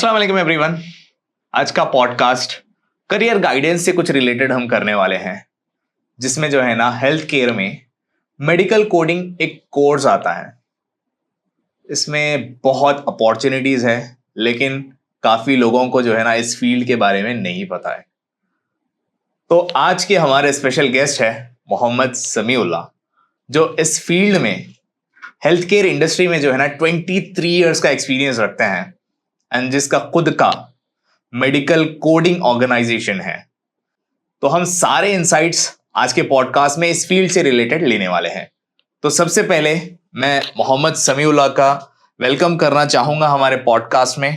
अस्सलाम वालेकुम एवरीवन। आज का पॉडकास्ट करियर गाइडेंस से कुछ रिलेटेड हम करने वाले हैं, जिसमें जो है ना हेल्थ केयर में मेडिकल कोडिंग एक कोर्स आता है। इसमें बहुत अपॉर्चुनिटीज है, लेकिन काफी लोगों को जो है ना इस फील्ड के बारे में नहीं पता है। तो आज के हमारे स्पेशल गेस्ट है मोहम्मद समीउल्लाह, जो इस फील्ड में हेल्थ केयर इंडस्ट्री में जो है ना 23 इयर्स का एक्सपीरियंस रखते हैं एंड जिसका खुद का मेडिकल कोडिंग ऑर्गेनाइजेशन है। तो हम सारे इंसाइट्स आज के पॉडकास्ट में इस फील्ड से रिलेटेड लेने वाले हैं। तो सबसे पहले मैं मोहम्मद समीउल्लाह का वेलकम करना चाहूंगा हमारे पॉडकास्ट में।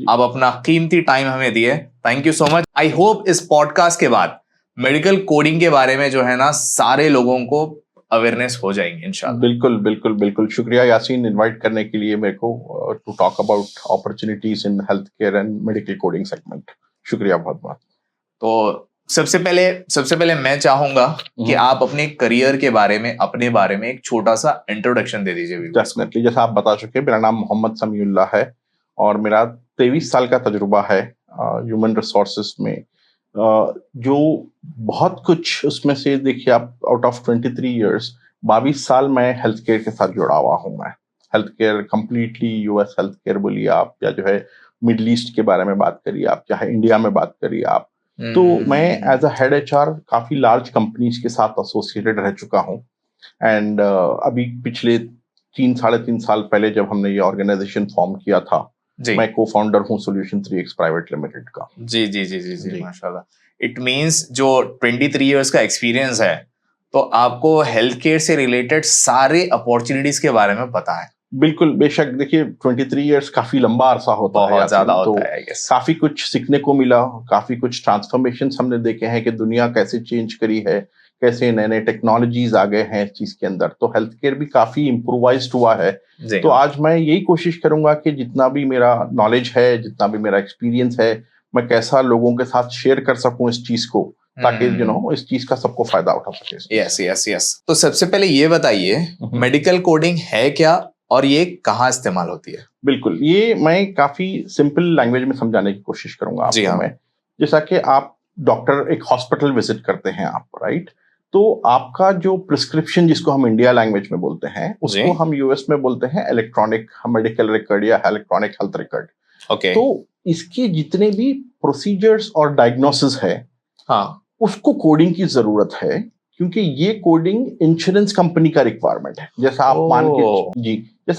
आप अपना कीमती टाइम हमें दिए, thank you so much. I hope इस पॉडकास्ट के बाद मेडिकल कोडिंग के बारे में जो है ना सारे लोगों को अवेयरनेस हो जाएंगे इंशाल्लाह। बिल्कुल बिल्कुल बिल्कुल शुक्रिया यासीन इनवाइट करने के लिए मेरे को to talk about opportunities in health care and medical coding segment. शुक्रिया बहुत बहुत। तो सबसे पहले मैं चाहूंगा कि आप अपने करियर के बारे में, अपने बारे में एक छोटा सा इंट्रोडक्शन दे दीजिए। डेफिनेटली, जैसा आप बता चुके, मेरा नाम मोहम्मद समीउल्लाह है और मेरा 23 साल का तजुर्बा है ह्यूमन रिसोर्सेज में। जो बहुत कुछ उसमें से देखिए, आप आउट ऑफ 23 इयर्स 22 साल मैं हेल्थ केयर के साथ जुड़ा हुआ हूँ। मैं health care completely US health care बोलिए आप, या जो है मिडल ईस्ट के बारे में बात करिए आप, चाहे इंडिया में बात करिए आप, तो मैं एज अ हेड एचआर काफी लार्ज कंपनीज के साथ एसोसिएटेड रह चुका हूँ। एंड अभी पिछले 3-3.5 साल पहले जब हमने ये ऑर्गेनाइजेशन फॉर्म किया था, मैं को फाउंडर हूँ सोल्यूशन 3x प्राइवेट लिमिटेड का। जी जी जी जी जी माशाल्लाह। इट मींस जो 23 इयर्स का एक्सपीरियंस है, तो आपको हेल्थ केयर से रिलेटेड सारे अपॉर्चुनिटीज के बारे में पता है। बिल्कुल, बेशक। देखिए 23 इयर्स काफी लंबा अरसा होता है, बहुत ज्यादा तो होता है। काफी कुछ सीखने को मिला, काफी कुछ ट्रांसफॉर्मेशन हमने देखे हैं कि दुनिया कैसे चेंज करी है, कैसे नए नए टेक्नोलॉजीज आ गए हैं इस चीज के अंदर। तो हेल्थ केयर भी काफी इम्प्रोवाइज्ड हुआ है। तो आज मैं यही कोशिश करूंगा कि जितना भी मेरा नॉलेज है, जितना भी मेरा एक्सपीरियंस है, मैं कैसा लोगों के साथ शेयर कर सकूं इस चीज को, ताकि इस चीज का सबको फायदा उठा सके। Yes yes yes. तो सबसे पहले ये बताइए, मेडिकल कोडिंग है क्या और ये कहाँ इस्तेमाल होती है? बिल्कुल, ये मैं काफी सिंपल लैंग्वेज में समझाने की कोशिश करूंगा आपको। मैं जैसा कि आप डॉक्टर एक हॉस्पिटल विजिट करते हैं आप, राइट? तो आपका जो प्रिस्क्रिप्शन, जिसको हम इंडिया लैंग्वेज में बोलते हैं, उसको हम यूएस में बोलते हैं इलेक्ट्रॉनिक मेडिकल रिकॉर्ड या इलेक्ट्रॉनिक हेल्थ रिकॉर्ड। ओके। तो इसके जितने भी प्रोसीजर्स और डायग्नोसिस है, उसको कोडिंग की जरूरत है, क्योंकि ये कोडिंग इंश्योरेंस कंपनी का रिक्वायरमेंट है। जैसा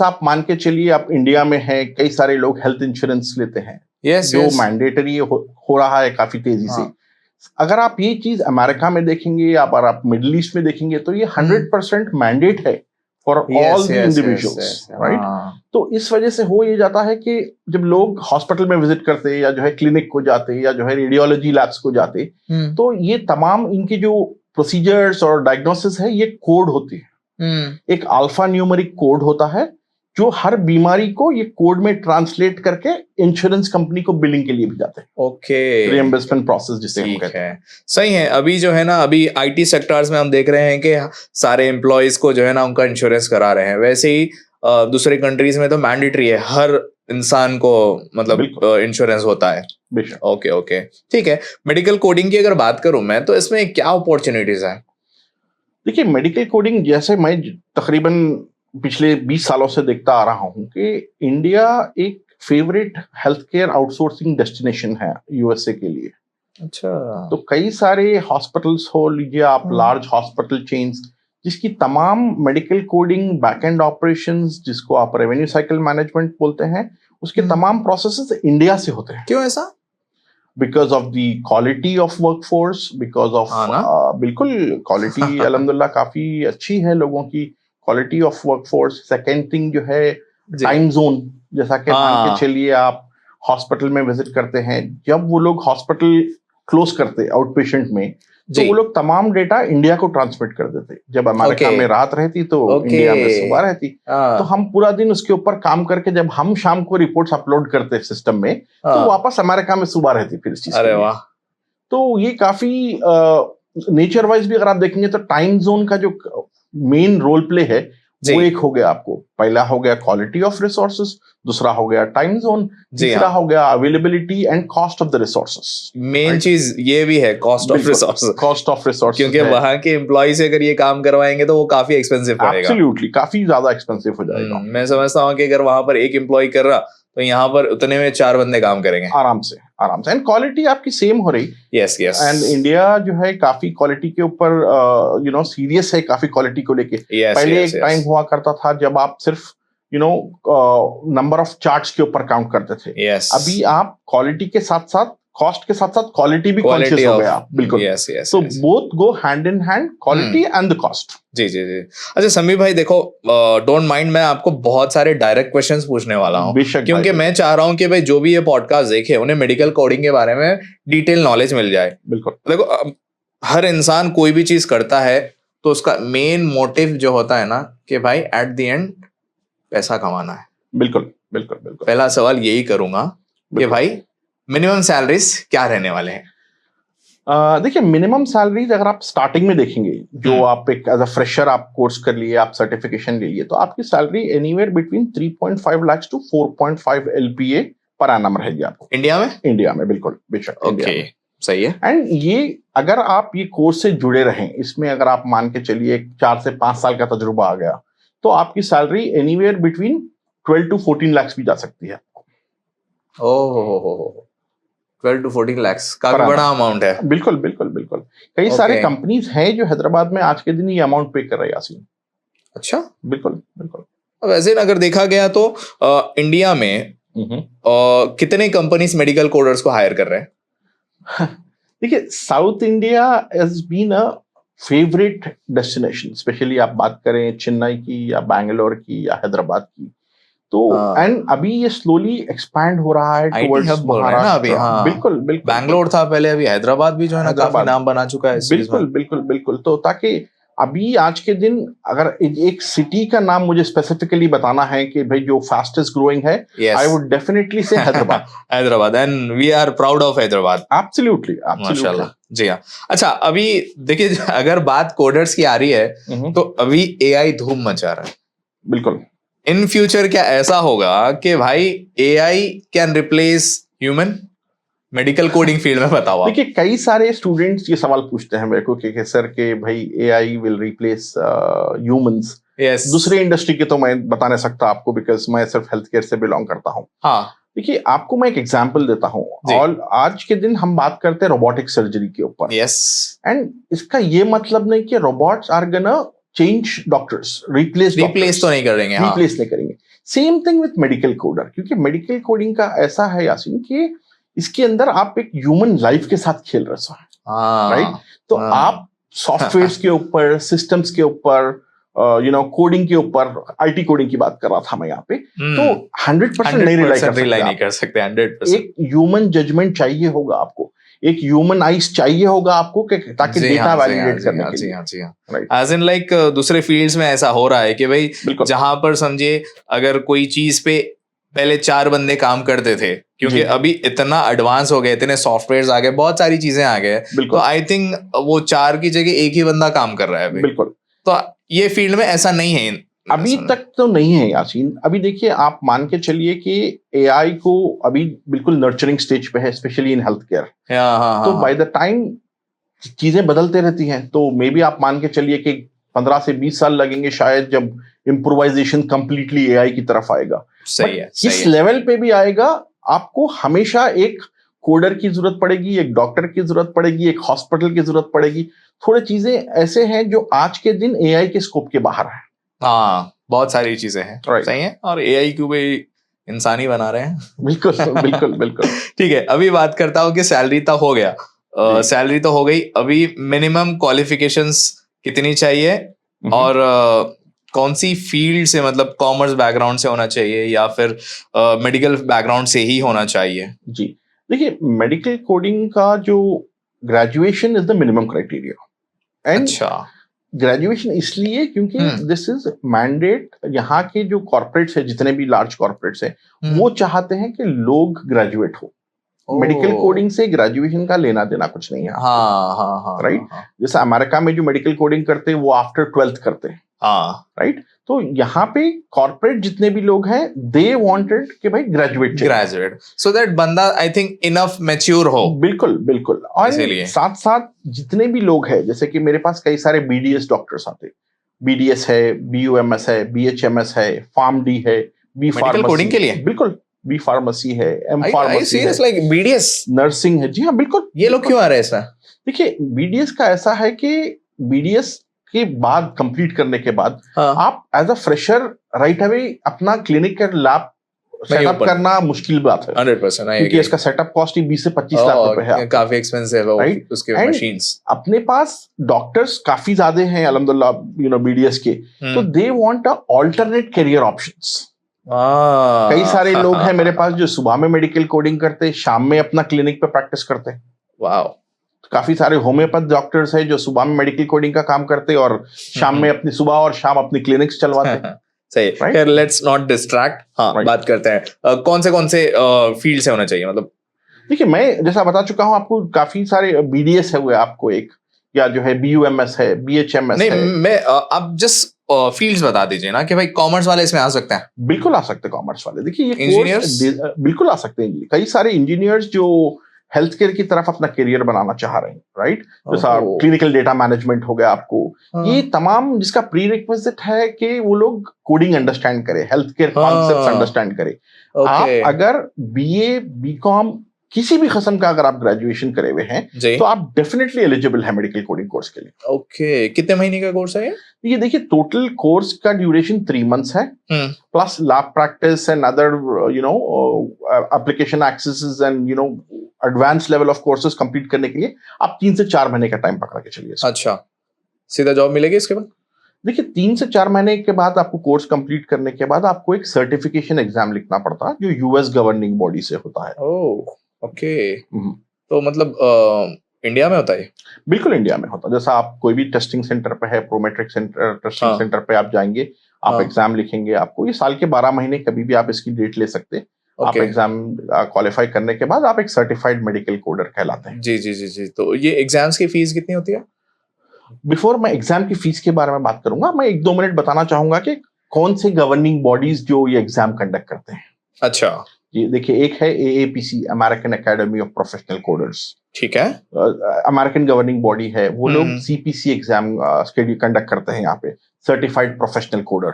आप मान के चलिए, आप इंडिया में हैं, कई सारे लोग हेल्थ इंश्योरेंस लेते हैं, जो मैंडेटरी हो रहा है काफी तेजी से। अगर आप ये चीज अमेरिका में देखेंगे या आप मिडिल ईस्ट में देखेंगे, तो ये 100% मैंडेट है for all the individuals, right? तो इस वजह से हो ये जाता है कि जब लोग हॉस्पिटल में विजिट करते, या जो है क्लिनिक को जाते, या जो है रेडियोलॉजी लैब्स को जाते, तो ये तमाम इनके जो प्रोसीजर्स और डायग्नोसिस है, ये कोड होती है। एक अल्फा न्यूमेरिक कोड होता है, जो हर बीमारी को ये कोड में ट्रांसलेट करके इंश्योरेंस कंपनी को बिलिंग के लिए भेजाते हैं। ओके, रिएम्बर्समेंट प्रोसेस जिसे हम कहते हैं। सही है। अभी जो है ना, अभी आईटी सेक्टर्स में हम देख रहे हैं कि सारे एम्प्लॉयज को जो है ना उनका इंश्योरेंस करा रहे हैं। वैसे ही दूसरे कंट्रीज में तो मैंडेटरी है, हर इंसान को मतलब इंश्योरेंस होता है। ओके ओके, ठीक है। मेडिकल कोडिंग की अगर बात करूं मैं, तो इसमें क्या अपॉर्चुनिटीज है? देखिए, मेडिकल कोडिंग जैसे मैं तकरीबन पिछले 20 सालों से देखता आ रहा हूं कि इंडिया एक favourite health care outsourcing destination है यूएसए के लिए। अच्छा। तो कई सारे हॉस्पिटल्स हो लीजिए आप, लार्ज हॉस्पिटल चेन्स, जिसकी तमाम मेडिकल कोडिंग, बैकएंड ऑपरेशंस, जिसको आप रेवेन्यू साइकिल मैनेजमेंट बोलते हैं, उसके तमाम प्रोसेसेस इंडिया से होते हैं। क्यों ऐसा? Because of the quality of workforce, because of बिल्कुल क्वालिटी अल्हम्दुलिल्लाह काफी अच्छी है लोगों की, quality of workforce. Second thing जो है टाइम जोन। जैसा कि मान के चलिए आप हॉस्पिटल में विजिट करते हैं, जब वो लोग हॉस्पिटल क्लोज करते आउट पेशेंट में, तो वो लोग तमाम डेटा इंडिया को ट्रांसमिट कर देते। जब अमेरिका में रात रहती तो इंडिया में सुबह रहती। तो हम पूरा दिन उसके ऊपर काम करके जब हम शाम को रिपोर्ट्स अपलोड करते सिस्टम में, तो वापस अमेरिका में सुबह रहती फिर इस चीज। अरे वाह। तो ये काफी नेचर वाइज भी अगर आप देखेंगे, तो टाइम जोन का जो मेन रोल प्ले है, वो एक हो गया आपको, पहला हो गया क्वालिटी ऑफ रिसोर्सेज, दूसरा हो गया टाइम जोन, तीसरा हो गया availability and cost of the resources. Main चीज ये भी है cost of resources, cost of resources, क्योंकि वहां के एम्प्लॉय से अगर ये काम करवाएंगे तो वो काफी एक्सपेंसिव पड़ेगा। एब्सोल्युटली, काफी ज्यादा एक्सपेंसिव हो जाएगा। मैं समझता हूँ कि अगर वहां पर एक एम्प्लॉय कर रहा तो यहाँ पर उतने में 4 बंदे काम करेंगे आराम से, आराम से, एंड क्वालिटी आपकी सेम हो रही। Yes yes. एंड इंडिया जो है काफी क्वालिटी के ऊपर सीरियस है, काफी क्वालिटी को लेके। पहले एक टाइम हुआ करता था जब आप सिर्फ नंबर ऑफ चार्ट्स के ऊपर काउंट करते थे। अभी आप क्वालिटी के साथ साथ, कॉस्ट के साथ साथ क्वालिटी भी कॉन्शियस हो गया। बिल्कुल, so both go hand in hand, quality and the cost। जी जी जी। अच्छा समीर भाई देखो, डोंट माइंड, मैं आपको बहुत सारे डायरेक्ट क्वेश्चंस पूछने वाला हूँ, क्योंकि मैं चाह रहा हूँ कि भाई जो भी ये पॉडकास्ट देखे उन्हें मेडिकल कोडिंग के बारे में डिटेल नॉलेज मिल जाए। बिल्कुल, देखो हर इंसान कोई भी चीज करता है तो उसका मेन मोटिव जो होता है ना कि भाई एट द एंड पैसा कमाना है। बिल्कुल बिल्कुल बिल्कुल। पहला सवाल यही करूंगा कि भाई मिनिमम सैलरीज क्या रहने वाले हैं? देखिए, मिनिमम सैलरीज अगर आप स्टार्टिंग में देखेंगे, जो आप एक एज अ फ्रेशर आप कोर्स कर लिए, आप सर्टिफिकेशन ले लिए, तो आपकी salary anywhere between 3.5 lakh to 4.5 LPA पर एनम रहेगी आपको। इंडिया में? इंडिया में, बिल्कुल, बेशक। ओके, सही है। एंड ये अगर आप ये कोर्स से जुड़े रहें, इसमें अगर आप मान के चलिए 4 से 5 साल का तजुर्बा आ गया, तो आपकी salary anywhere between 12 to 14 lakh भी जा सकती है। ओह, 12 टू 14 लाख काफी बड़ा अमाउंट है। बिल्कुल बिल्कुल बिल्कुल। कई सारे कंपनीज हैं जो हैदराबाद में आज के दिन ये अमाउंट पे कर रहे हैं यासीन। अच्छा, बिल्कुल बिल्कुल। अब ऐसे अगर देखा गया तो इंडिया में कितने कंपनीज मेडिकल कोडर्स को हायर कर रहे हैं? देखिए, south India has been a favourite destination, especially आप बात करें चेन्नई की या बैंगलोर की या हैदराबाद की, तो एंड अभी ये स्लोली एक्सपैंड हो रहा है टुवर्ड्स महाराष्ट्र। हाँ, बिल्कुल बिल्कुल। बैंगलोर था पहले, अभी हैदराबाद भी जो है ना काफी नाम बना चुका है। बिल्कुल बिल्कुल बिल्कुल। तो ताकि अभी आज के दिन अगर एक सिटी का नाम मुझे स्पेसिफिकली बताना है कि भाई जो फास्टेस्ट ग्रोइंग है, आई would definitely say Hyderabad. Hyderabad, and we are proud of Hyderabad. Absolutely, माशाल्लाह। जी हाँ। अच्छा, अभी देखिए अगर बात कोडर्स की आ रही है तो अभी AI धूम मचा रहा है। बिल्कुल। इन फ्यूचर क्या ऐसा होगा कि भाई AI can replace human medical coding field में? बताओ। देखिए, कई सारे स्टूडेंट्स ये सवाल पूछते हैं मेरे को कि सर के भाई AI will replace humans. Yes. दूसरे इंडस्ट्री के तो मैं बता नहीं सकता आपको, बिकॉज मैं सिर्फ हेल्थ केयर से बिलोंग करता हूँ। हाँ, देखिए, आपको मैं एक एग्जांपल देता हूँ। और आज के दिन हम बात करते हैं रोबोटिक सर्जरी के ऊपर। यस। एंड इसका ये मतलब नहीं कि robots are gonna change doctors, replace तो नहीं करेंगे। रिप्लेस नहीं करेंगे। Same thing with medical coder, क्योंकि मेडिकल कोडिंग का ऐसा है यासीन कि इसके अंदर आप एक ह्यूमन लाइफ के साथ खेल रहे हैं, राइट? तो आप सॉफ्टवेयर के ऊपर, सिस्टम्स के ऊपर, कोडिंग के ऊपर, IT कोडिंग की बात कर रहा था मैं यहाँ पे, तो 100% नहीं रिलाई कर सकते। 100% एक ह्यूमन जजमेंट चाहिए होगा आपको, एक ह्यूमन आइज चाहिए होगा आपको ताकि डेटा वैलिडेट करने के लिए। जी हाँ। एज इन लाइक दूसरे फील्ड्स में ऐसा हो रहा है कि भाई जहां पर समझिए अगर कोई चीज पे पहले 4 बंदे काम करते थे, क्योंकि अभी इतना एडवांस हो गए, इतने सॉफ्टवेयर आ गए, बहुत सारी चीजें आ गए, तो आई थिंक वो 4 की जगह एक ही बंदा काम कर रहा है अभी। बिल्कुल। तो ये फील्ड में ऐसा नहीं है अभी तक, तो नहीं है यासीन। अभी देखिए, आप मान के चलिए कि AI को अभी बिल्कुल नर्चरिंग स्टेज पे है, स्पेशली इन हेल्थ केयर। तो बाय द टाइम चीजें बदलते रहती हैं, तो मे बी आप मान के चलिए कि 15 से 20 साल लगेंगे शायद, जब इम्प्रोवाइजेशन कंप्लीटली AI की तरफ आएगा। सही है। इस लेवल पे भी आएगा, आपको हमेशा एक कोडर की जरूरत पड़ेगी, एक डॉक्टर की जरूरत पड़ेगी, एक हॉस्पिटल की जरूरत पड़ेगी। थोड़ी चीजें ऐसे हैं जो आज के दिन AI के स्कोप के बाहर है। हाँ, बहुत सारी चीजें हैं। सही है। और AI को भी इंसान ही बना रहे हैं। बिल्कुल बिल्कुल बिल्कुल। ठीक है, अभी बात करता हूँ कि सैलरी तो हो गया, सैलरी तो हो गई, अभी मिनिमम क्वालिफिकेशंस कितनी चाहिए और कौन सी फील्ड से, मतलब कॉमर्स बैकग्राउंड से होना चाहिए या फिर मेडिकल बैकग्राउंड से ही होना चाहिए? जी, देखिए, मेडिकल कोडिंग का जो graduation is the minimum criteria. अच्छा, ग्रेजुएशन इसलिए क्योंकि दिस इज मैंडेट। यहाँ के जो कॉर्पोरेट्स है, जितने भी लार्ज कॉर्पोरेट्स है, वो चाहते हैं कि लोग ग्रेजुएट हो। मेडिकल कोडिंग से ग्रेजुएशन का लेना देना कुछ नहीं है। हाँ, राइट? जैसे अमेरिका में जो मेडिकल कोडिंग करते हैं वो आफ्टर 12th करते हैं। हाँ राइट। तो यहाँ पे कॉर्पोरेट जितने भी लोग हैं दे वांटेड कि भाई ग्रेजुएट सो दैट बंदा आई थिंक इनफ मैच्योर हो। बिल्कुल बिल्कुल। और इसीलिए साथ साथ जितने भी लोग हैं, जैसे कि मेरे पास कई सारे बीडीएस डॉक्टर्स आते हैं, बीडीएस है, बीयूएमएस है, बीएचएमएस है, फार्मडी है, बी मेडिकल कोडिंग के लिए बिल्कुल, बी फार्मेसी है, एम फार्मेसी है, लाइक बीडीएस नर्सिंग है। जी हाँ बिल्कुल। ये लोग क्यों आ रहे हैं इसमें? देखिए बीडीएस का ऐसा है कि बीडीएस के बाद कंप्लीट करने के बाद आप as a fresher right away अपना क्लिनिक का लैब सेटअप करना मुश्किल बात है 100%। क्योंकि इसका सेटअप कॉस्ट ही 20 से 25 लाख रुपए है, काफी एक्सपेंसिव है राइट। उसके मशीन्स। अपने पास डॉक्टर्स काफी ज्यादा हैं अल्हम्दुलिल्लाह बीडीएस के, तो they want a alternate career options. कई सारे लोग हैं मेरे पास जो सुबह में मेडिकल कोडिंग करते, शाम में अपना क्लिनिक पे प्रैक्टिस करते। वाओ। काफी सारे होम्योपैथ डॉक्टर्स हैं जो सुबह में मेडिकल कोडिंग का काम करते और शाम में अपनी सुबह और शाम अपनी क्लिनिक्स चलवाते। सही। खैर लेट्स नॉट डिस्ट्रैक्ट। हाँ बात करते हैं कौन से फील्ड से होना चाहिए मतलब। देखिए मैं जैसा बता चुका हूँ आपको, काफी सारे बीडीएस है हुए आपको एक, या जो है बीयूएमएस है, बीएचएमएस है। नहीं मैं आप जस्ट फील्ड्स बता दीजिए ना कि भाई कॉमर्स वाले इसमें आ सकते हैं। बिल्कुल आ सकते हैं कॉमर्स वाले। देखिए ये इंजीनियर्स बिल्कुल आ सकते हैं। कई सारे इंजीनियर्स जो हेल्थ केयर की तरफ अपना करियर बनाना चाह रहे हैं, राइट। जैसा क्लिनिकल डेटा मैनेजमेंट हो गया आपको, ये तमाम जिसका प्री रिक्विजिट है कि वो लोग कोडिंग अंडरस्टैंड करे, हेल्थ केयर कॉन्सेप्ट्स अंडरस्टैंड करे। आप अगर बीए बीकॉम किसी भी किस्म का अगर आप ग्रेजुएशन करे हुए हैं तो आप डेफिनेटली एलिजिबल है मेडिकल कोडिंग कोर्स के लिए। ओके कितने महीने का कोर्स है ये देखिए टोटल कोर्स का ड्यूरेशन 3 months है, plus lab practice and other application axes and advance level of courses complete करने के लिए आप 3 से 4 महीने का टाइम पकड़ के चलिए। अच्छा सीधा जॉब मिलेगी इसके बाद? देखिए 3 से 4 महीने के बाद आपको कोर्स कंप्लीट करने के बाद आपको एक सर्टिफिकेशन एग्जाम लिखना पड़ता है जो यूएस गवर्निंग बॉडी से होता है। ओके तो मतलब इंडिया में होता है? बिल्कुल इंडिया में होता है। जैसा आप कोई भी टेस्टिंग सेंटर पे है, प्रोमेट्रिक सेंटर टेस्टिंग सेंटर पे आप जाएंगे, आप एग्जाम लिखेंगे, आपको ये साल के 12 महीने कभी भी आप इसकी डेट ले सकते हैं। आप एग्जाम क्वालिफाई करने के बाद आप एक सर्टिफाइड मेडिकल कोडर कहलाते हैं। जी जी जी जी। तो ये एग्जाम्स की फीस कितनी होती है? बिफोर मैं एग्जाम की फीस के बारे में बात करूंगा, मैं 1-2 मिनट बताना चाहूंगा कि कौन से गवर्निंग बॉडीज जो ये एग्जाम कंडक्ट करते हैं। अच्छा ये देखिए, एक है AAPC, American academy of professional coders. ठीक है, अमेरिकन गवर्निंग बॉडी है, वो लोग CPC एग्जाम कंडक्ट करते हैं यहाँ पे, सर्टिफाइड प्रोफेशनल कोडर।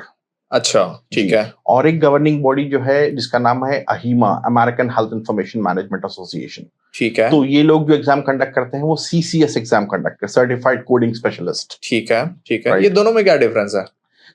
अच्छा ठीक है। और एक गवर्निंग बॉडी जो है जिसका नाम है AHIMA, American health information management association. ठीक है। तो ये लोग जो एग्जाम कंडक्ट करते हैं वो CCS एग्जाम कंडक्ट करते हैं, सर्टिफाइड कोडिंग स्पेशलिस्ट। ठीक है ठीक है। ये दोनों में क्या डिफरेंस है?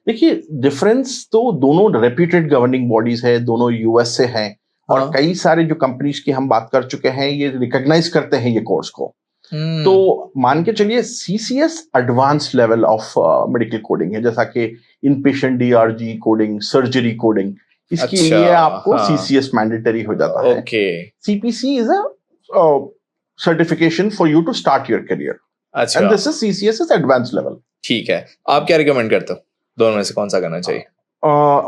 देखिए डिफरेंस तो दोनों रेप्यूटेड गवर्निंग बॉडीज है, दोनों US से हैं, और कई सारे जो कंपनीज की हम बात कर चुके हैं ये रिकॉग्नाइज करते हैं ये कोर्स को। तो मान के चलिए CCS advance level of medical coding है, जैसा कि inpatient DRG coding, surgery coding, इसके लिए आपको CCS मैंडेटरी हो जाता है। CPC is a certification for you to start your career, and this is CCS is advance level. ठीक है, आप क्या रिकमेंड करते हो, दोनों में से कौन सा करना चाहिए?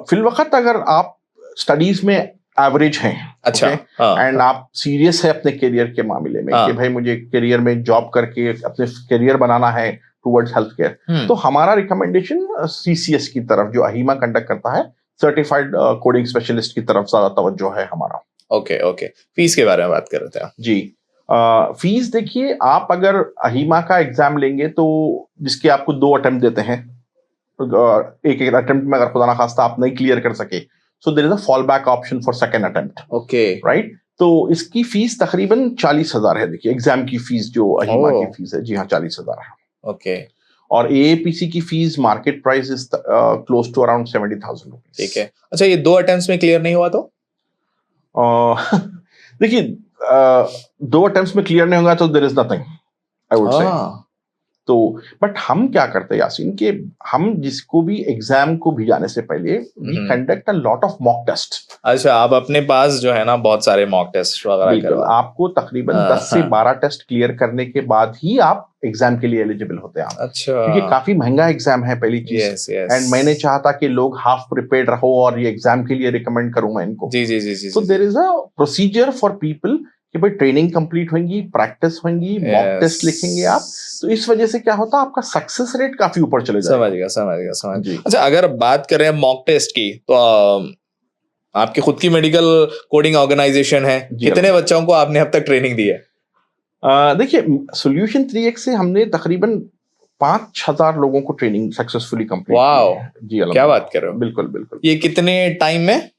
फिलवक्त अगर आप स्टडीज में एवरेज हैं, अच्छा, एंड आप सीरियस है अपने करियर के मामले में कि भाई मुझे करियर में जॉब करके अपने करियर बनाना है टुवर्ड्स हेल्थ केयर, तो हमारा रिकमेंडेशन CCS की तरफ जो AHIMA कंडक्ट करता है, सर्टिफाइड कोडिंग स्पेशलिस्ट की तरफ ज्यादा तवज्जो है हमारा। Okay okay. फीस के बारे में बात कर रहे थे जी। फीस देखिए, आप अगर AHIMA का एग्जाम लेंगे तो जिसके आपको 2 अटेम्प्ट देते हैं, एक अटेम्प्ट में अगर खुदा ना खास्ता आप नहीं क्लियर कर सके, so there is a fallback option for second attempt. Okay. Right? तो इसकी फीस तकरीबन 40,000 है। देखिए एग्जाम की फीस जो AHIMA की फीस है, जी हाँ 40,000 है। ओके। और AAPC की fees market price is close to around 70,000 rupees. ठीक है। अच्छा, ये 2 अटेम्प्ट्स में क्लियर नहीं हुआ तो? देखिए 2 अटेम्प्ट्स में क्लियर नहीं होगा तो there is nothing, I would say. तो बट हम क्या करते हैं यासीन, कि हम जिसको भी एग्जाम को भिजाने से पहले we conduct a lot of mock test. अच्छा, आप अपने पास जो है ना बहुत सारे मॉक टेस्ट वगैरह करवा, आपको तकरीबन 10 से 12 टेस्ट क्लियर करने के बाद ही आप एग्जाम के लिए एलिजिबल होते हैं। अच्छा, क्योंकि काफी महंगा एग्जाम है पहली चीज, एंड मैंने चाहता कि लोग हाफ प्रिपेयर्ड रहो और ये एग्जाम के लिए रिकमेंड करूं मैं इनको। जी जी जी जी। So there is a procedure for people कि भाई ट्रेनिंग कंप्लीट होंगी, प्रैक्टिस होंगी, मॉक टेस्ट लिखेंगे आप, तो इस वजह से क्या होता है आपका सक्सेस रेट काफी ऊपर चले जाएगा। समझ गया। अच्छा, अगर बात करें मॉक टेस्ट की, तो आपकी खुद की मेडिकल कोडिंग ऑर्गेनाइजेशन है, कितने बच्चों को आपने अब तक ट्रेनिंग दी है? देखिए, सॉल्यूशन 3x से हमने तकरीबन 5,000 लोगों को ट्रेनिंग सक्सेसफुली कंप्लीट की है। जी, क्या बात कर रहे हो? बिल्कुल। ये कितने टाइम में?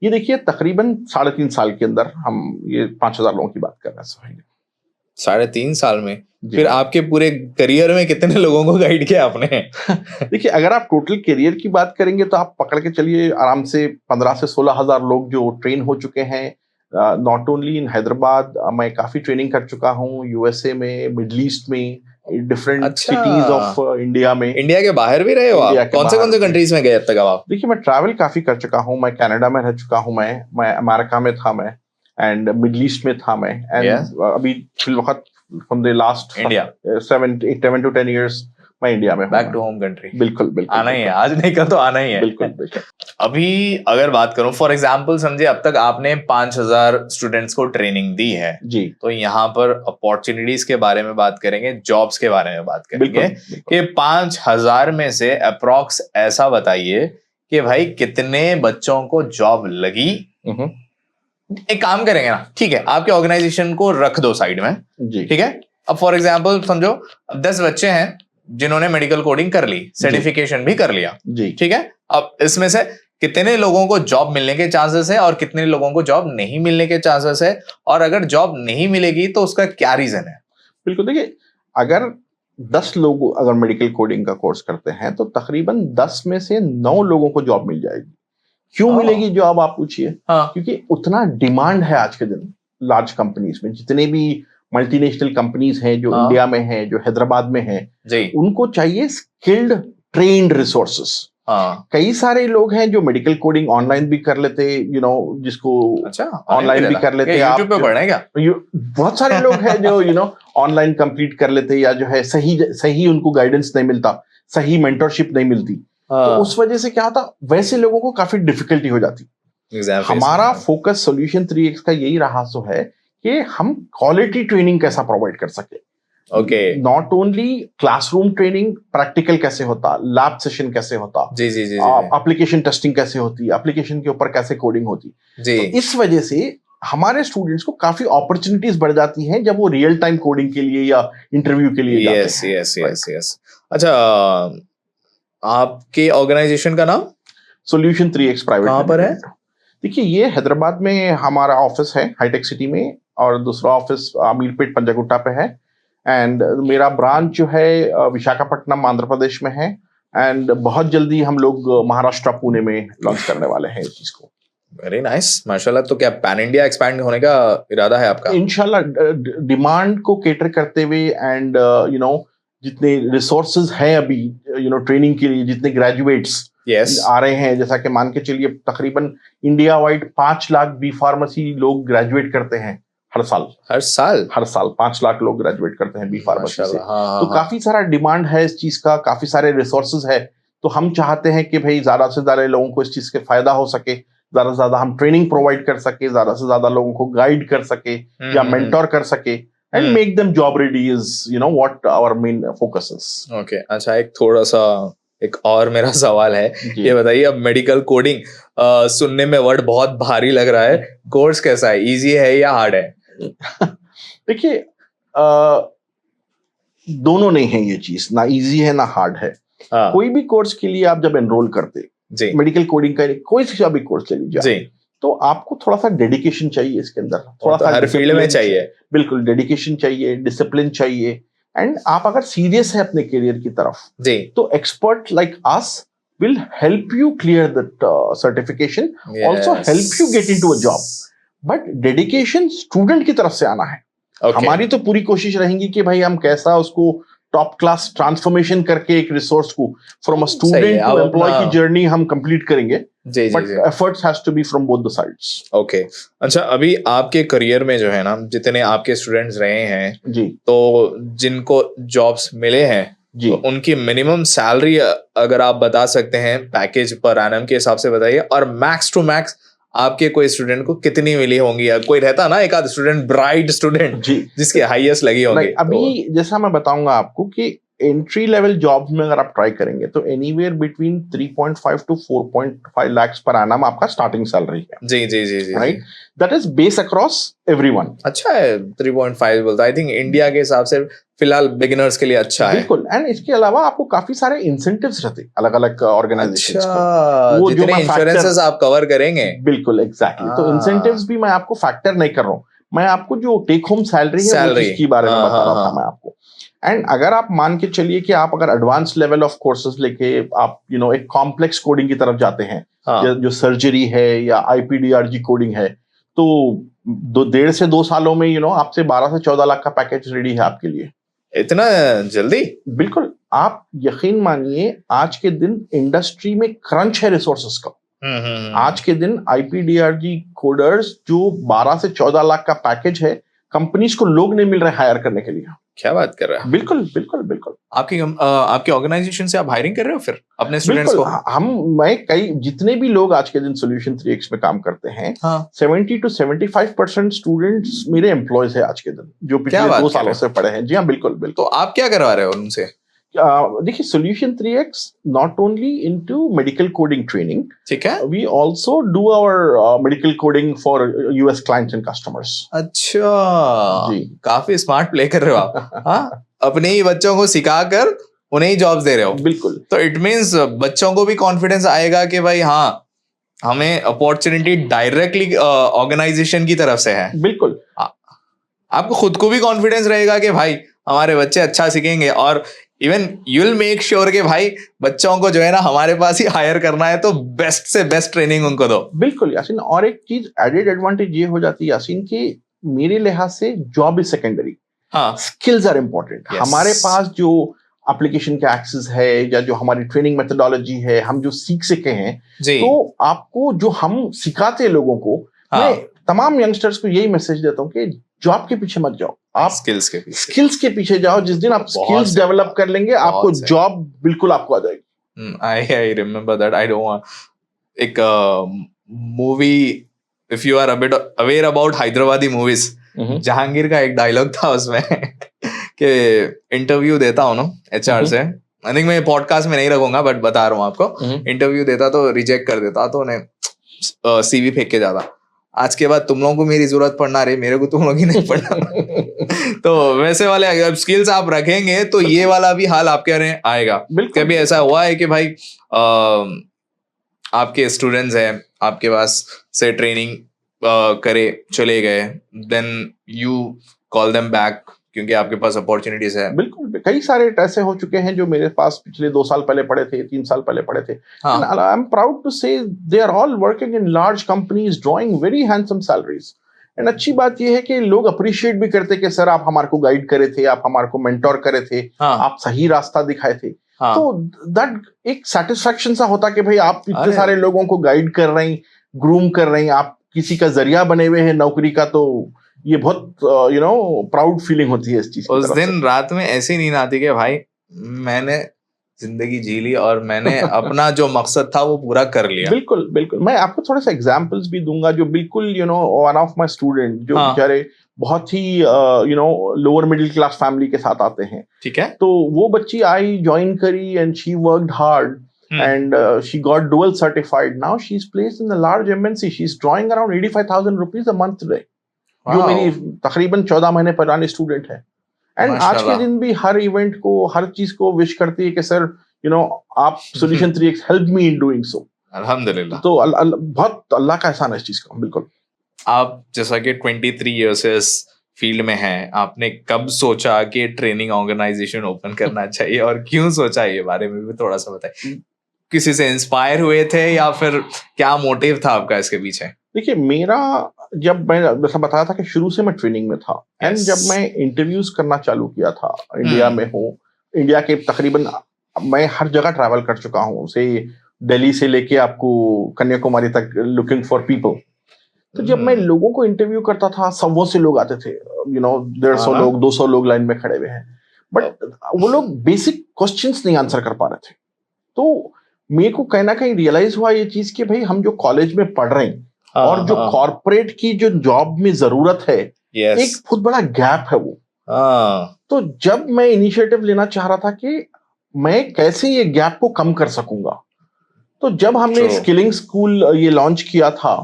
ये देखिए तकरीबन 3.5 साल के अंदर हम ये 5,000 लोगों की बात कर रहे हैं। 3.5 साल में? फिर आपके पूरे करियर में कितने लोगों को गाइड किया आपने? देखिए, अगर आप टोटल करियर की बात करेंगे तो आप पकड़ के चलिए आराम से 15 से 16,000 लोग जो ट्रेन हो चुके हैं। नॉट ओनली इन हैदराबाद, मैं काफी ट्रेनिंग कर चुका हूँ यूएसए में, मिडल ईस्ट में, डिफरेंट सिटीज ऑफ इंडिया में। इंडिया के बाहर भी रहे हो आप? कौन से कंट्रीज में गए अब तक आप? देखिए, मैं ट्रैवल काफी कर चुका हूँ। मैं कनाडा में रह चुका हूँ, मैं अमेरिका में था, मैं एंड मिडल ईस्ट में था मैं, एंड अभी फिलहाल from the last India 7 to 10 years मैं इंडिया में। Back to home country. बिल्कुल आना ही है, आज नहीं कल तो आना ही है। बिल्कुल। अभी अगर बात करूं, फॉर एग्जांपल समझे अब तक आपने 5,000 स्टूडेंट्स को ट्रेनिंग दी है जी, तो यहाँ पर अपॉर्चुनिटीज के बारे में बात करेंगे, जॉब्स के बारे में बात करेंगे कि 5,000 में से अप्रॉक्स ऐसा बताइए कि भाई कितने बच्चों को जॉब लगी। एक काम करेंगे ना, ठीक है, आपके ऑर्गेनाइजेशन को रख दो साइड में, ठीक है। अब फॉर एग्जांपल समझो 10 बच्चे हैं जिन्होंने मेडिकल कोडिंग कर ली, सर्टिफिकेशन भी कर लिया, ठीक है। अब इसमें से कितने लोगों को जॉब मिलने के चांसेस है और कितने लोगों को जॉब नहीं मिलने के चांसेस है, और अगर जॉब नहीं मिलेगी तो उसका क्या रीजन है? बिल्कुल, देखिए, अगर 10 लोग अगर मेडिकल कोडिंग का कोर्स करते हैं तो तकरीबन 10 में से 9 लोगों को जॉब मिल जाएगी। क्यों मिलेगी जॉब, आप पूछिए? क्योंकि उतना डिमांड है आज के दिन लार्ज कंपनीज में। जितने भी मल्टीनेशनल कंपनीज हैं जो इंडिया में हैं, जो हैदराबाद में हैं, उनको चाहिए स्किल्ड ट्रेन्ड रिसोर्सेस। कई सारे लोग हैं जो मेडिकल कोडिंग ऑनलाइन भी कर लेते, जिसको ऑनलाइन भी कर लेते। यूट्यूब पे पढ़ना है क्या? बहुत सारे लोग हैं जो ऑनलाइन कंप्लीट कर लेते, या जो है सही उनको गाइडेंस नहीं मिलता, सही मेंटरशिप नहीं मिलती, तो उस वजह से क्या होता, वैसे लोगों को काफी डिफिकल्टी हो जाती। हमारा फोकस सॉल्यूशन 3x का यही रहा सो है कि हम क्वालिटी ट्रेनिंग कैसा प्रोवाइड कर सके। Not only classroom training, practical कैसे होता, लैब सेशन कैसे होता, जी, एप्लीकेशन टेस्टिंग कैसे होती, एप्लीकेशन के ऊपर कैसे कोडिंग होती। तो इस वजह से हमारे स्टूडेंट्स को काफी अपॉर्चुनिटीज बढ़ जाती हैं जब वो रियल टाइम कोडिंग के लिए या इंटरव्यू के लिए जाते हैं। अच्छा, आपके ऑर्गेनाइजेशन का नाम सॉल्यूशन 3x प्राइवेट कहाँ पर है? देखिए, ये हैदराबाद में हमारा ऑफिस है, हाईटेक सिटी में, और दूसरा ऑफिस अमीरपेट पंजागुट्टा पे है, एंड मेरा ब्रांच जो है विशाखापट्टनम आंध्र प्रदेश में है, एंड बहुत जल्दी हम लोग महाराष्ट्र पुणे में लॉन्च करने वाले हैं इस चीज को। वेरी नाइस, माशाल्लाह। तो क्या पैन इंडिया एक्सपैंड होने का इरादा है आपका? इंशाल्लाह, डिमांड को कैटर करते हुए, एंड जितने रिसोर्सेज हैं अभी ट्रेनिंग के लिए, जितने ग्रेजुएट्स आ रहे हैं, जैसा कि मान के चलिए तकरीबन India wide 5 lakh B pharmacy लोग ग्रेजुएट करते हैं हर साल 5 लाख लोग ग्रेजुएट करते हैं बी फार्मेसी से। तो काफी सारा डिमांड है इस चीज का, काफी सारे रिसोर्सेज है। तो हम चाहते हैं कि भाई ज्यादा से ज्यादा लोगों को इस चीज के फायदा हो सके, ज्यादा से ज्यादा हम ट्रेनिंग प्रोवाइड कर सके, ज्यादा से ज्यादा लोगों को गाइड कर सके या मेंटोर कर सके, and make them job ready is what our main focus is. Okay, अच्छा, एक और मेरा सवाल है, ये बताइए, अब मेडिकल कोडिंग सुनने में वर्ड बहुत भारी लग रहा है, कोर्स कैसा है, इजी है या हार्ड है? देखिए, दोनों नहीं है ये चीज, ना इजी है ना हार्ड है। कोई भी कोर्स के लिए आप जब एनरोल करते, मेडिकल कोडिंग का कोई सा भी कोर्स ले लीजिए, तो आपको थोड़ा सा डेडिकेशन चाहिए इसके अंदर, थोड़ा सा हर फील्ड में चाहिए। बिल्कुल, डेडिकेशन चाहिए, डिसिप्लिन चाहिए, एंड आप अगर सीरियस है अपने करियर की तरफ तो expert like us will help you clear that certification, also help you get into a job. But dedication student की तरफ से आना है। हमारी तो पूरी कोशिश रहेगी कि भाई हम कैसा उसको टॉप क्लास ट्रांसफॉर्मेशन करके एक रिसोर्स को from a student to employ की जर्नी हम कंप्लीट करेंगे। But efforts has to be from both the sides. Okay, अच्छा, अभी आपके करियर में जो है ना, जितने आपके स्टूडेंट्स रहे हैं जी, तो जिनको जॉब्स मिले हैं जी, तो उनकी मिनिमम सैलरी अगर आप बता सकते हैं, पैकेज पर एनम के हिसाब से बताइए, और मैक्स टू मैक्स आपके कोई स्टूडेंट को कितनी मिली होंगी? या कोई रहता ना एक आध स्टूडेंट, ब्राइट स्टूडेंट जी जिसके हाईएस्ट लगी होंगी? अभी जैसा मैं बताऊंगा आपको कि एंट्री लेवल जॉब्स में अगर आप ट्राई करेंगे तो anywhere between 3.5 to 4.5 lakh per annum आपका स्टार्टिंग सैलरी है। जी जी जी जी, right, that is base across everyone. अच्छा है 3.5 बोलता, आई थिंक इंडिया के हिसाब से फिलहाल बिगिनर्स के लिए अच्छा है। बिल्कुल, एंड इसके अलावा आपको काफी सारे इंसेंटिव्स रहते अलग अलग ऑर्गेनाइजेशंस अच्छा, वो जितने इंश्योरेंसेस आप कवर करेंगे। बिल्कुल एग्जैक्टली, तो इंसेंटिव्स भी मैं आपको फैक्टर नहीं कर रहा हूँ, मैं आपको जो टेक होम सैलरी है वो चीज के बारे में बता रहा था मैं आपको। एंड अगर आप मान के चलिए कि आप अगर एडवांस लेवल ऑफ कोर्सेज लेके आप एक कॉम्प्लेक्स कोडिंग की तरफ जाते हैं, जो सर्जरी है या आईपीडीआरजी कोडिंग है, तो 1.5 से 2 सालों में आपसे 12 से 14 लाख का पैकेज रेडी है आपके लिए। इतना जल्दी? बिल्कुल, आप यकीन मानिए आज के दिन इंडस्ट्री में क्रंच है रिसोर्सेस का। आज के दिन आईपीडीआरजी कोडर्स जो 12 से 14 लाख का पैकेज है, कंपनीज को लोग नहीं मिल रहे हायर करने के लिए। क्या बात कर रहे हैं? बिल्कुल बिल्कुल बिल्कुल। आपकी ऑर्गेनाइजेशन से आप हायरिंग कर रहे हो फिर अपने स्टूडेंट्स को? मैं कई जितने भी लोग आज के दिन सॉल्यूशन 3x में काम करते हैं, 70 to 75% स्टूडेंट्स मेरे एम्प्लॉयज है आज के दिन, जो पिछले 2 सालों से पढ़े हैं। जी हाँ, बिल्कुल बिल्कुल। तो आप क्या करवा रहे हो उनसे? देखिए, solution 3x not only into medical coding training, ठीक है, we also do our medical coding for US clients and customers. अच्छा जी, काफी स्मार्ट प्ले कर रहे हो आप। हाँ, अपने ही बच्चों को सिखाकर उन्हें ही जॉब्स दे रहे हो। बिल्कुल, तो इट मींस बच्चों को भी कॉन्फिडेंस आएगा कि भाई हाँ, हमें अपॉर्चुनिटी डायरेक्टली ऑर्गेनाइजेशन की तरफ से है। बिल्कुल, आपको खुद को भी कॉन्फिडेंस रहेगा कि भाई हमारे बच्चे अच्छा सीखेंगे, और even you will make sure कि भाई बच्चों को जो है ना हमारे पास ही हायर करना है तो बेस्ट से बेस्ट ट्रेनिंग उनको दो। बिल्कुल यासीन, और एक चीज एडेड एडवांटेज ये हो जाती है यासीन कि मेरे लिहाज से जॉब इज सेकेंडरी, हाँ, स्किल्स आर इम्पोर्टेंट। हमारे पास जो एप्लीकेशन का एक्सेस है या जो हमारी ट्रेनिंग मेथोडोलॉजी है, हम जो सीख सके हैं, तो आपको जो हम सिखाते लोगों को, मैं तमाम यंगस्टर्स को यही मैसेज देता हूँ कि जॉब के पीछे मत जाओ, आप स्किल्स के पीछे जाओ। जिस दिन आप स्किल्स डेवलप कर लेंगे, आपको जॉब बिल्कुल आपको आ जाएगी। I remember that. I don't एक movie, if you are a bit aware about Hyderabadi movies, Jahangir का एक डायलॉग था उसमें कि इंटरव्यू देता हूँ ना एचआर से, आई थिंक मैं पॉडकास्ट में नहीं रखूंगा बट बता रहा हूँ आपको, इंटरव्यू देता तो रिजेक्ट कर देता, तो उन्हें सीवी फेंक के जाता, आज के बाद तुम लोगों को मेरी जरूरत पड़ना रही, मेरे को तुम लोग ही नहीं पड़ना। तो वैसे वाले अगर स्किल्स आप रखेंगे तो ये वाला भी हाल आपके आएगा। कभी ऐसा हुआ है कि भाई आपके स्टूडेंट्स हैं, आपके पास से ट्रेनिंग करे चले गए, then you call them back क्योंकि आपके पास अपॉर्चुनिटीज है? बिल्कुल, कई सारे ऐसे हो चुके हैं जो मेरे पास पिछले 2 साल पहले पढ़े थे, 3 साल पहले पढ़े थे। I am proud to say they are all working in large companies drawing very handsome salaries. And अच्छी बात यह है कि लोग अप्रिशिएट भी करते कि सर आप हमारे को गाइड करे थे, आप हमारे को मेंटोर करे थे, आप सही रास्ता दिखाए थे। तो दैट एक सेटिस्फैक्शन सा होता कि भाई आप इतने सारे लोगों को गाइड कर रहे हैं, ग्रूम कर रहे हैं, आप किसी का जरिया बने हुए हैं नौकरी का, तो ये बहुत प्राउड फीलिंग होती है इस चीज की। उस दिन रात में ऐसी नींद आती कि भाई मैंने जिंदगी जी ली और मैंने अपना जो मकसद था वो पूरा कर लिया। बिल्कुल बिल्कुल, मैं आपको थोड़े से एग्जांपल्स भी दूंगा जो बिल्कुल वन ऑफ माय स्टूडेंट जो बेचारे बहुत ही लोअर मिडिल क्लास फैमिली के साथ आते हैं, ठीक है, तो वो बच्ची आई ज्वाइन करी and she worked hard and she got dual certified. Now she's placed in a large MNC. She's drawing around 85,000 rupees a month today. जो मेरी तकरीबन 14 महीने पुरानी स्टूडेंट है, एंड आज के दिन भी हर इवेंट को, हर चीज को विश करती है कि सर आप solution 3x help me in doing so. अल्हम्दुलिल्लाह, तो बहुत अल्लाह का एहसान है इस चीज का। बिल्कुल, आप जैसा कि 23 ईयर्स से इस फील्ड में हैं, आपने कब सोचा कि ट्रेनिंग ऑर्गेनाइजेशन ओपन करना चाहिए और क्यों सोचा, ये बारे में भी थोड़ा सा बताइए। किसी से इंस्पायर हुए थे या फिर क्या मोटिव था आपका इसके पीछे? देखिए, मेरा जब मैं जैसा बताया था कि शुरू से मैं ट्रेनिंग में था, एंड जब मैं इंटरव्यूज करना चालू किया था, इंडिया में हूँ, इंडिया के तकरीबन मैं हर जगह ट्रैवल कर चुका हूँ, से दिल्ली से लेके आपको कन्याकुमारी तक लुकिंग फॉर पीपल। तो जब मैं लोगों को इंटरव्यू करता था, सौ से लोग आते थे, 150 लोग, 200 लोग लाइन में खड़े हुए हैं, बट वो लोग बेसिक क्वेश्चंस नहीं आंसर कर पा रहे थे। तो मेरे को कहीं ना कहीं रियलाइज हुआ ये चीज कि भाई हम जो कॉलेज में पढ़ रहे हैं, और जो कॉर्पोरेट की जो जॉब में जरूरत है, एक बहुत बड़ा गैप है वो। तो जब मैं इनिशिएटिव लेना चाह रहा था कि मैं कैसे ये गैप को कम कर सकूंगा, तो जब हमने स्किलिंग स्कूल ये लॉन्च किया था,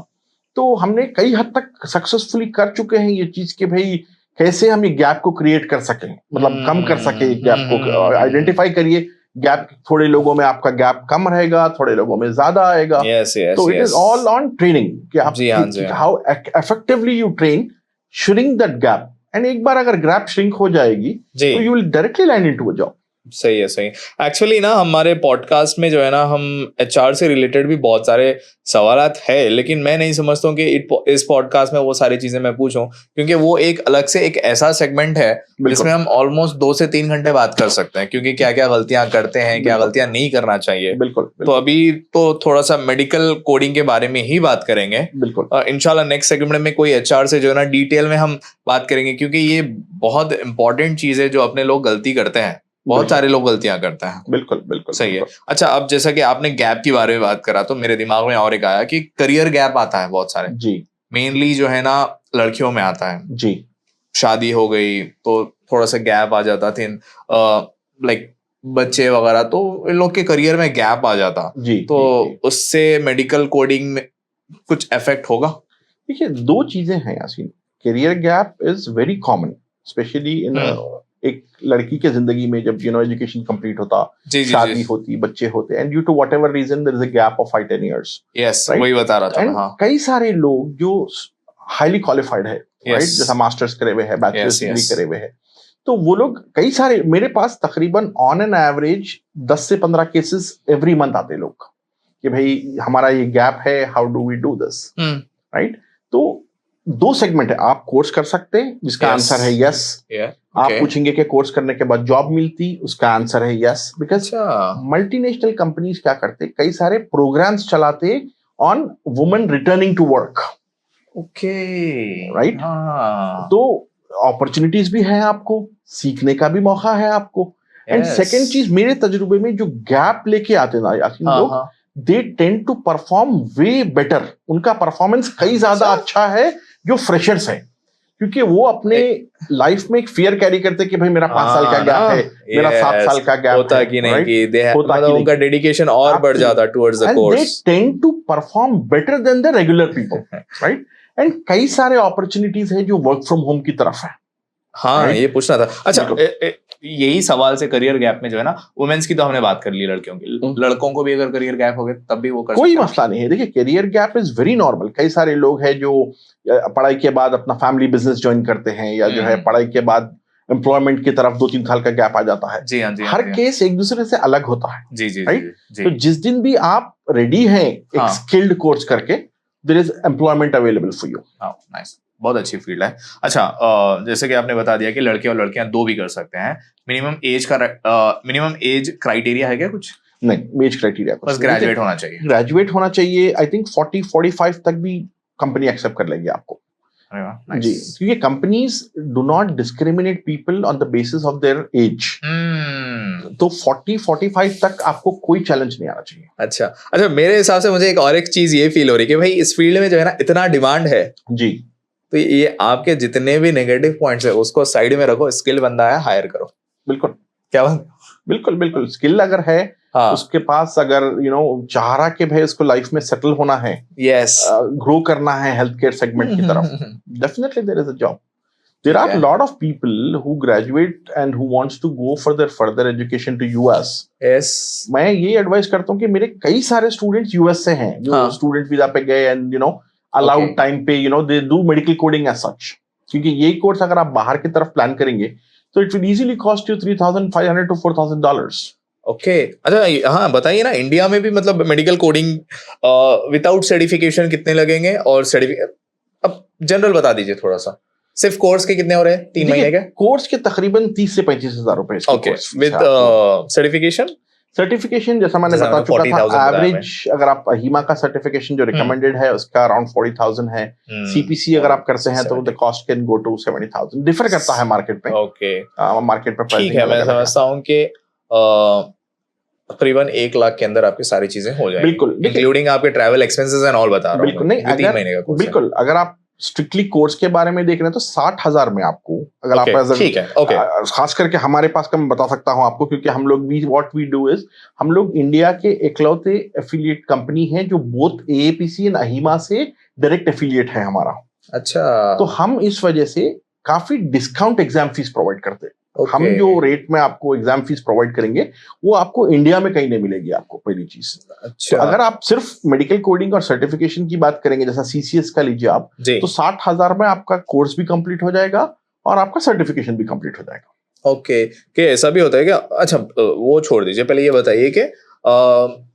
तो हमने कई हद तक सक्सेसफुली कर चुके हैं ये चीज कि भाई कैसे हम ये गैप को क्रिएट कर सकें, मतलब कम कर सके गैप को। आइडेंटिफाई करिए गैप, थोड़े लोगों में आपका गैप कम रहेगा, थोड़े लोगों में ज्यादा आएगा। तो it is all on training कि आप how effectively you train shrink that gap, and एक बार अगर गैप श्रिंक हो जाएगी तो you will directly land into a job. सही है, सही। एक्चुअली ना हमारे पॉडकास्ट में जो है ना, हम एचआर से रिलेटेड भी बहुत सारे सवालात है, लेकिन मैं नहीं समझता हूँ कि इस पॉडकास्ट में वो सारी चीजें मैं पूछूं, क्योंकि वो एक अलग से एक ऐसा सेगमेंट है जिसमें हम ऑलमोस्ट 2 से 3 घंटे बात कर सकते हैं, क्योंकि क्या क्या गलतियां करते हैं, क्या गलतियां नहीं करना चाहिए। बिल्कुल। तो अभी तो थोड़ा सा मेडिकल कोडिंग के बारे में ही बात करेंगे। इंशाल्लाह नेक्स्ट सेगमेंट में कोई एचआर से जो है ना डिटेल में हम बात करेंगे, क्योंकि ये बहुत इंपॉर्टेंट चीज है जो अपने लोग गलती करते हैं, बहुत सारे लोग गलतियां करते हैं। बिल्कुल सही है। अच्छा, अब जैसा कि आपने गैप के बारे में बात करा, तो मेरे दिमाग में और एक आया कि करियर गैप आता है बहुत सारे जी, मेनली जो है ना लड़कियों में आता है जी। शादी हो गई तो थोड़ा सा गैप आ जाता थे, लाइक बच्चे वगैरह, तो इन लोग के करियर में गैप आ जाता जी। तो उससे मेडिकल कोडिंग में कुछ इफेक्ट होगा? देखिए, 2 चीजें हैं Yasin. Career gap is very common, specially in एक लड़की के जिंदगी में, जब एजुकेशन कंप्लीट होता, शादी होती, बच्चे होते, and due to whatever reason there is a gap of 5-10 years। Yes, वही बता रहा था। हाँ, कई सारे लोग जो हाईली क्वालिफाइड है, राइट, जैसा मास्टर्स करे हुए है, बैचलर्स डिग्री करे हुए है, तो वो लोग कई सारे, मेरे पास तकरीबन ऑन एन एवरेज 10 से 15 केसेस एवरी मंथ आते लोग कि भाई हमारा ये गैप है, how do we do this, right. तो 2 सेगमेंट है, आप कोर्स कर सकते हैं जिसका आंसर है यस। आप पूछेंगे कि कोर्स करने के बाद जॉब मिलती, उसका आंसर है यस, बिकॉज मल्टीनेशनल कंपनीज क्या करते, कई सारे प्रोग्राम्स चलाते on women returning to work. Okay, right. तो अपॉर्चुनिटीज भी है, आपको सीखने का भी मौका है आपको। एंड सेकेंड चीज, मेरे तजुर्बे में जो गैप लेके आते ना लोग, they tend to perform way better, उनका परफॉर्मेंस कई ज्यादा अच्छा है जो फ्रेशर्स है, क्योंकि वो अपने लाइफ में एक फियर कैरी करते कि भाई मेरा 5 साल का गैप है, मेरा 7 साल का गैप होता है, कि नहीं, कि मतलब उनका डेडिकेशन और बढ़ जाता towards the course, and they tend to perform better than the regular people, right. And कई सारे अपॉर्चुनिटीज है जो वर्क फ्रॉम होम की तरफ है। हाँ, ये पूछना था। अच्छा, यही सवाल से करियर गैप में जो है ना, वुमेन्स की तो हमने बात कर ली, लड़कियों की, लड़कों को भी अगर करियर गैप हो गया तब भी वो कर कोई मसला नहीं है। देखिए, career gap is very normal. कई सारे लोग हैं जो पढ़ाई के बाद अपना फैमिली बिजनेस ज्वाइन करते हैं, या जो है पढ़ाई के बाद एम्प्लॉयमेंट की तरफ 2-3 साल का गैप आ जाता है। जी हाँ, जी। हर केस एक दूसरे से अलग होता है। जी जी, राइट। तो जिस दिन भी आप रेडी हैं एक स्किल्ड कोर्स करके, there is employment available for you. Nice, बहुत अच्छी फील्ड है। अच्छा, जैसे कि आपने बता दिया कि लड़के और लड़कियां 2 भी कर सकते हैं। मिनिमम एज क्राइटेरिया है क्या कुछ? नहीं, एज क्राइटेरिया बस ग्रेजुएट होना चाहिए। ग्रेजुएट होना चाहिए। आई थिंक 40-45 तक भी कंपनी एक्सेप्ट कर लेगी आपको। जी, क्योंकि companies do not discriminate people on the basis of their age. तो 40-45 तक आपको कोई चैलेंज नहीं आना चाहिए। अच्छा, मेरे हिसाब से मुझे एक चीज ये फील हो रही है कि भाई इस फील्ड में जो है ना इतना डिमांड है जी, तो ये आपके जितने भी नेगेटिव पॉइंट्स है उसको साइड में रखो, स्किल बंदा है, हायर करो। बिल्कुल, क्या बात? बिल्कुल स्किल अगर है, उसके पास अगर चाह रहा कि भाई उसको लाइफ में सेटल होना है, ग्रो करना है हेल्थ केयर सेगमेंट की तरफ, definitely there is a job. There are a lot of people who graduate and who wants to go for their further education to US. Yes. मैं ये advice करता हूँ कि मेरे कई सारे स्टूडेंट्स यूएस से हैं जो स्टूडेंट वीजा पे गए एंड अलाउड टाइम पे they do medical coding as such, क्योंकि यही कोर्स अगर आप बाहर की तरफ प्लान करेंगे तो it will easily cost you $3,500 to $4,000। Okay, अच्छा, हाँ बताइए ना, इंडिया में भी मतलब मेडिकल कोडिंग विदाउट सर्टिफिकेशन कितने लगेंगे, और सर्टिफिकेट अब जनरल बता दीजिए थोड़ा सा। सिर्फ कोर्स के कितने हो रहे हैं? 3 महीने के कोर्स के तकरीबन 30 से 35 हजार रुपए। ओके, विद सर्टिफिकेशन जैसा मैंने बता चुका था, एवरेज अगर आप हिमा का सर्टिफिकेशन जो रिकमेंडेड है उसका अराउंड 40,000 है। सीपीसी अगर आप करते हैं तो the cost can go to 70,000, differ करता है मार्केट पे। ओके, मार्केट पे ठीक है, मैं समझता हूँ कि तकरीबन 1 लाख के अंदर आपकी सारी चीजें हो जाएंगी, बिल्कुल, इंक्लूडिंग आपके ट्रैवल एक्सपेंसेस एंड ऑल बता रहा हूँ बिल्कुल नहीं, मैं, 3 महीने का कोर्स है। बिल्कुल अगर आप स्ट्रिक्टली कोर्स के बारे में देख रहे हैं तो 60,000 में आपको, अगर Okay, आप ठीक है, okay. खास करके हमारे पास का मैं बता सकता हूं आपको, क्योंकि हम लोग भी व्हाट वी डू इज, हम लोग इंडिया के इकलौते एफिलिएट कंपनी है जो बोथ एएपीसी एंड अहीमा से डायरेक्ट एफिलिएट है हमारा। अच्छा, तो हम इस वजह से काफी डिस्काउंट एग्जाम फीस प्रोवाइड करते हैं। Okay. हम जो रेट में आपको एग्जाम फीस प्रोवाइड करेंगे वो आपको इंडिया में कहीं नहीं मिलेगी आपको, पहली चीज। अच्छा, तो अगर आप सिर्फ मेडिकल कोडिंग और सर्टिफिकेशन की बात करेंगे, जैसा सीसीएस का लीजिए आप, तो 60,000 में आपका कोर्स भी कंप्लीट हो जाएगा और आपका सर्टिफिकेशन भी कंप्लीट हो जाएगा। ओके, कि ऐसा भी होता है क्या? अच्छा, वो छोड़ दीजिए, पहले ये बताइए कि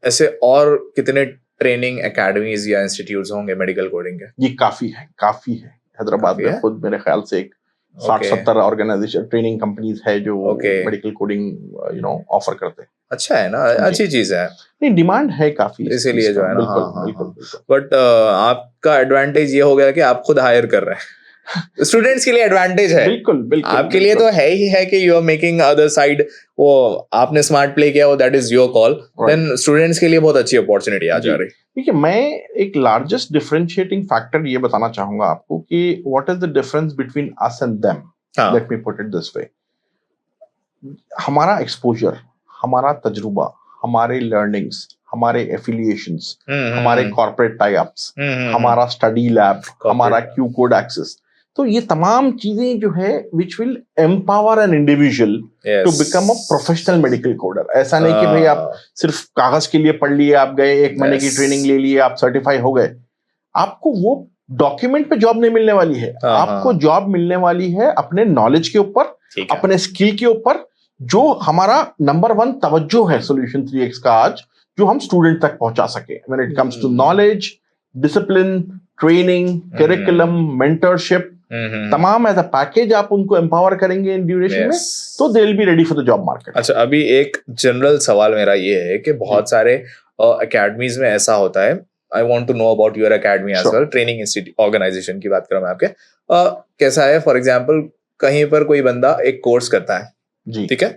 ऐसे और कितने ट्रेनिंग एकेडमीज या इंस्टीट्यूट्स होंगे मेडिकल कोडिंग के? ये काफी है। हैदराबाद में खुद मेरे ख्याल से एक 60-70 ऑर्गेनाइजेशन ट्रेनिंग कंपनीज है जो मेडिकल कोडिंग ऑफर करते हैं। अच्छा है ना, अच्छी चीज है। नहीं, डिमांड है काफी इसीलिए जो है ना, बिल्कुल। बट आपका एडवांटेज ये हो गया कि आप खुद हायर कर रहे हैं। स्टूडेंट्स के लिए एडवांटेज है, बिल्कुल आपके लिए तो है ही है कि you are making other side, वो आपने स्मार्ट प्ले किया, वो that is your call. Then students के लिए बहुत अच्छी अपॉर्चुनिटी आ जा रही। ठीक है, मैं एक लार्जेस्ट डिफरेंशिएटिंग फैक्टर ये बताना चाहूंगा आपको कि what is the difference between us and them. Let me put it this way, हमारा एक्सपोजर, हमारा तजुर्बा, हमारे लर्निंग्स, हमारे एफिलिएशंस, हमारे कॉर्पोरेट टाई अप्स, हमारा स्टडी लैब, हमारा क्यू कोड एक्सेस, तो ये तमाम चीजें जो है which will empower an individual to become a professional medical coder. ऐसा नहीं कि भाई आप सिर्फ कागज के लिए पढ़ लिए, आप गए 1 महीने की ट्रेनिंग ले लिए, आप सर्टिफाई हो गए, आपको वो डॉक्यूमेंट पे जॉब नहीं मिलने वाली है। आपको जॉब मिलने वाली है अपने नॉलेज के ऊपर, अपने स्किल के ऊपर, जो हमारा नंबर 1 तवज्जो है सॉल्यूशन 3x का आज, जो हम स्टूडेंट तक पहुंचा सके when it comes to knowledge, discipline, training, curriculum, mentorship, तमाम एज अ पैकेज आप उनको एम्पावर करेंगे इन ड्यूरेशन में, तो they will be ready for the job market. अच्छा, अभी एक जनरल सवाल मेरा ये है कि बहुत सारे एकेडमीज में ऐसा होता है, I want to know about your academy as well, training institute organization की बात करूं मैं आपके, कैसा है, फॉर एग्जांपल कहीं पर कोई बंदा एक कोर्स करता है, ठीक है,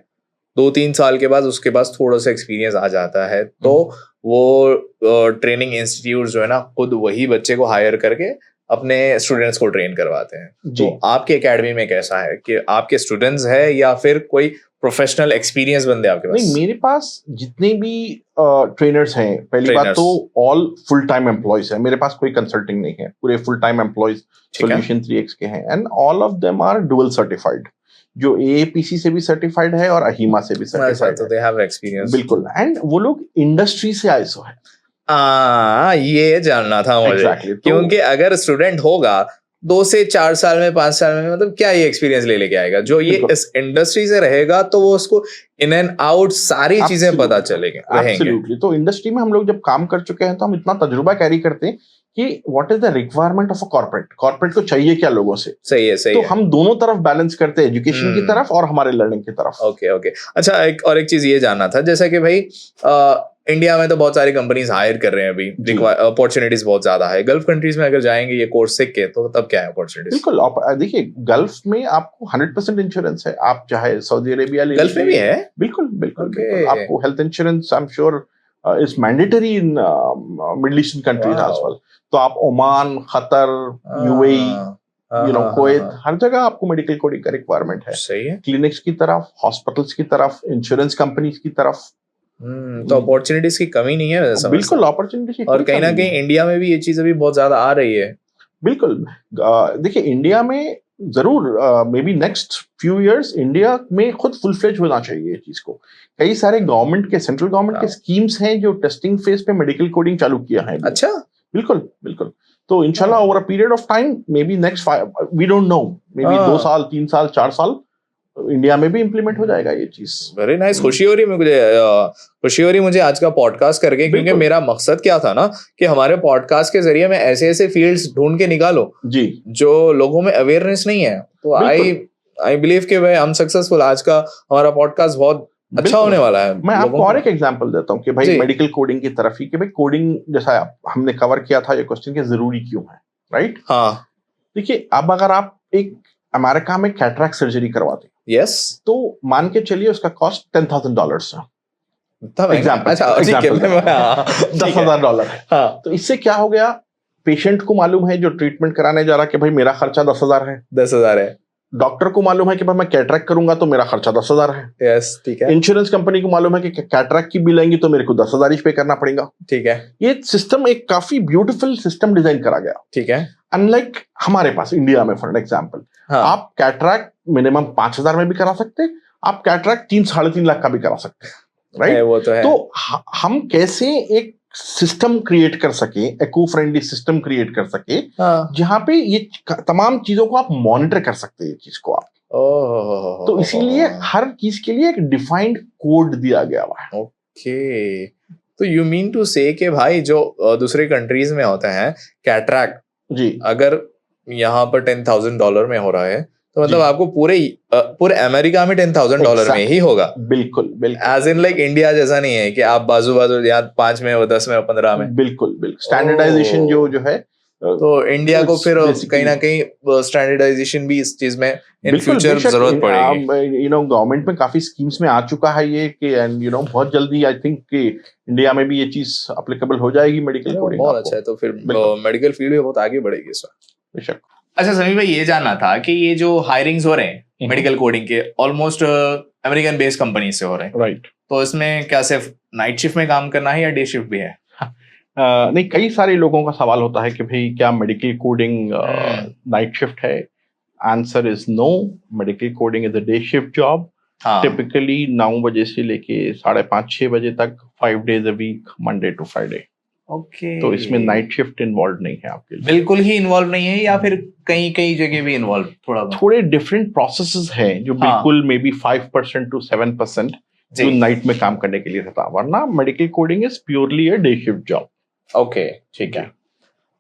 2-3 साल के बाद उसके पास थोड़ा सा एक्सपीरियंस आ जाता है, तो वो ट्रेनिंग इंस्टीट्यूट जो है ना, खुद वही बच्चे को हायर करके अपने स्टूडेंट्स को ट्रेन करवाते हैं। तो आपके एकेडमी में कैसा है कि आपके स्टूडेंट्स है या फिर कोई प्रोफेशनल एक्सपीरियंस बंदे आपके पास? नहीं, मेरे पास जितने भी ट्रेनर्स हैं, पहली बात तो ऑल फुल टाइम एम्प्लॉयज है, मेरे पास कोई कंसल्टिंग नहीं है, पूरे full time employees solution 3x के हैं, and all of them are dual certified, जो एएपीसी से भी सर्टिफाइड है और अहीमा से भी सर्टिफाइड है। तो दे हैव एक्सपीरियंस, बिल्कुल, एंड वो लोग इंडस्ट्री से आईएसओ है। ये जानना था मुझे। Exactly. क्योंकि अगर स्टूडेंट होगा 2 से 4 साल में, 5 साल में, मतलब क्या ये एक्सपीरियंस ले लेके आएगा? जो ये इस इंडस्ट्री से रहेगा तो वो उसको इन एंड आउट सारी चीजें पता चलेंगे, रहेंगे। तो इंडस्ट्री में हम लोग जब काम कर चुके हैं तो हम इतना तजुर्बा कैरी करते हैं कि what is the requirement of a corporate को चाहिए क्या लोगों से। सही है। तो हम दोनों तरफ बैलेंस करते हैं, एजुकेशन की तरफ और हमारे लर्निंग की तरफ। ओके। अच्छा, एक चीज ये जानना था, जैसा कि भाई इंडिया में तो बहुत सारी कंपनीज हायर कर रहे हैं अभी, अपॉर्चुनिटीज बहुत ज्यादा है। गल्फ कंट्रीज में अगर जाएंगे ये कोर्स सीख के, तो तब क्या है अपॉर्चुनिटीज? बिल्कुल, देखिए गल्फ में आपको 100% इंश्योरेंस है, आप चाहे सऊदी अरेबिया ले, गल्फ में भी है? बिल्कुल। आपको health insurance I am sure is mandatory in Middle Eastern countries as well. तो आप ओमान, कतर, यूएई, कुवैत, हर जगह आपको मेडिकल कोडिंग का रिक्वायरमेंट है। सही है। क्लिनिक्स की तरफ, हॉस्पिटल्स की तरफ, इंश्योरेंस कंपनीज की तरफ, तो अपॉर्चुनिटीज की कमी नहीं है। बिल्कुल, अपॉर्चुनिटी, और कहीं ना कहीं इंडिया में भी ये चीज अभी बहुत ज्यादा आ रही है। बिल्कुल, देखिए इंडिया में जरूर may be next few years India में खुद फुल फ्लेज होना चाहिए ये चीज को। कई सारे गवर्नमेंट के, सेंट्रल गवर्नमेंट के स्कीम्स हैं जो टेस्टिंग फेज पे मेडिकल कोडिंग चालू किया है। अच्छा, बिल्कुल। तो इंशाल्लाह over a period of time, maybe next 5, we don't know, maybe 2 साल, 3 साल, 4 साल इंडिया में भी इंप्लीमेंट हो जाएगा ये चीज। Very nice. खुशी हो रही मुझे आज का पॉडकास्ट करके, क्योंकि मेरा मकसद क्या था ना कि हमारे पॉडकास्ट के जरिए मैं ऐसे फील्ड्स ढूंढ के निकालो जी, जो लोगों में अवेयरनेस नहीं है। तो आई बिलीव कि भाई हम सक्सेसफुल, आज का हमारा पॉडकास्ट बहुत अच्छा होने वाला है। मैं आपको और एक एग्जांपल देता हूँ कि भाई मेडिकल कोडिंग की तरफ ही, कि भाई कोडिंग जैसा हमने कवर किया था ये क्वेश्चन के जरूरी क्यों है, राइट? हाँ, देखिए अब अगर आप एक अमेरिका में कैटरैक्ट सर्जरी करवाते, तो मान के चलिए उसका कॉस्ट $10,000 है। एग्जाम्पल अच्छा ठीक है, $10,000। हाँ तो इससे क्या हो गया, पेशेंट को मालूम है जो ट्रीटमेंट कराने जा रहा है कि भाई मेरा खर्चा 10,000 है, 10,000 है, डॉक्टर को मालूम है कि भाई मैं कैटरैक्ट करूंगा तो मेरा खर्चा 10,000 है, यस ठीक है, इंश्योरेंस कंपनी को मालूम है कि कैटरैक्ट की बिल आएंगी तो मेरे को 10,000 ही पे करना पड़ेगा। ठीक है, ये सिस्टम एक काफी ब्यूटीफुल सिस्टम डिजाइन करा गया। ठीक है, अनलाइक हमारे पास इंडिया में फॉर एग्जाम्पल, हाँ आप कैटरैक्ट मिनिमम 5,000 में भी करा सकते, आप कैटरैक्ट 3-3.5 लाख का भी करा सकते, राइट? वो तो है। तो हम कैसे एक सिस्टम क्रिएट कर सके, इको फ्रेंडली सिस्टम क्रिएट कर सके, हाँ जहां पे ये तमाम चीजों को आप मॉनिटर कर सकते हैं, ये चीज को आप। तो इसीलिए हर चीज के लिए एक डिफाइंड कोड दिया गया हुआ है। ओके, तो यू मीन टू से कि भाई जो दूसरे कंट्रीज में होते हैं कैटरैक्ट, जी अगर यहाँ पर $10,000 में हो रहा है तो मतलब जी। आपको पूरे अमेरिका में $10,000 में ही होगा। बिल्कुल बिल्कुल, एज इन लाइक इंडिया जैसा नहीं है कि आप बाजू बाजू यहाँ 5 में, 10 में, 15 में। बिल्कुल बिल्कुल। स्टैंडर्डाइजेशन जो है, तो इंडिया को फिर basically- कहीं ना कहीं स्टैंडर्डाइजेशन भी इस चीज में इन बिल्कुल फ्यूचर बेशक, जरूरत पड़ेगी। गवर्नमेंट में काफी स्कीम्स में आ चुका है ये कि, एंड बहुत जल्दी आई थिंक कि इंडिया में भी ये चीज अप्लीकेबल हो जाएगी, मेडिकल कोडिंग। बहुत अच्छा है, तो फिर मेडिकल फील्ड भी बहुत आगे बढ़ेगी इस वक्त। बेशक। अच्छा समीर भाई, ये जानना था कि ये जो हायरिंग्स हो रहे हैं मेडिकल कोडिंग के ऑलमोस्ट अमेरिकन बेस्ड कंपनी से हो रहे हैं, राइट? तो इसमें क्या सिर्फ नाइट शिफ्ट में काम करना है या डे शिफ्ट भी है? नहीं, कई सारे लोगों का सवाल होता है कि भाई क्या मेडिकल कोडिंग नाइट शिफ्ट है? Answer is no, medical coding is a day shift job. हाँ टिपिकली 9 बजे से लेके 5:30-6 बजे तक, 5 days a week, Monday to Friday. Okay, तो इसमें नाइट शिफ्ट इन्वॉल्व नहीं है आपके लिए। बिल्कुल ही इन्वॉल्व नहीं है, या फिर कई कई जगह भी इन्वॉल्व थोड़ा बहुत? थोड़े डिफरेंट प्रोसेसेस हैं जो हाँ। बिल्कुल मे बी 5% to 7% जो नाइट में काम करने के लिए रहता, वरना medical coding is purely a day shift job. Okay ठीक है।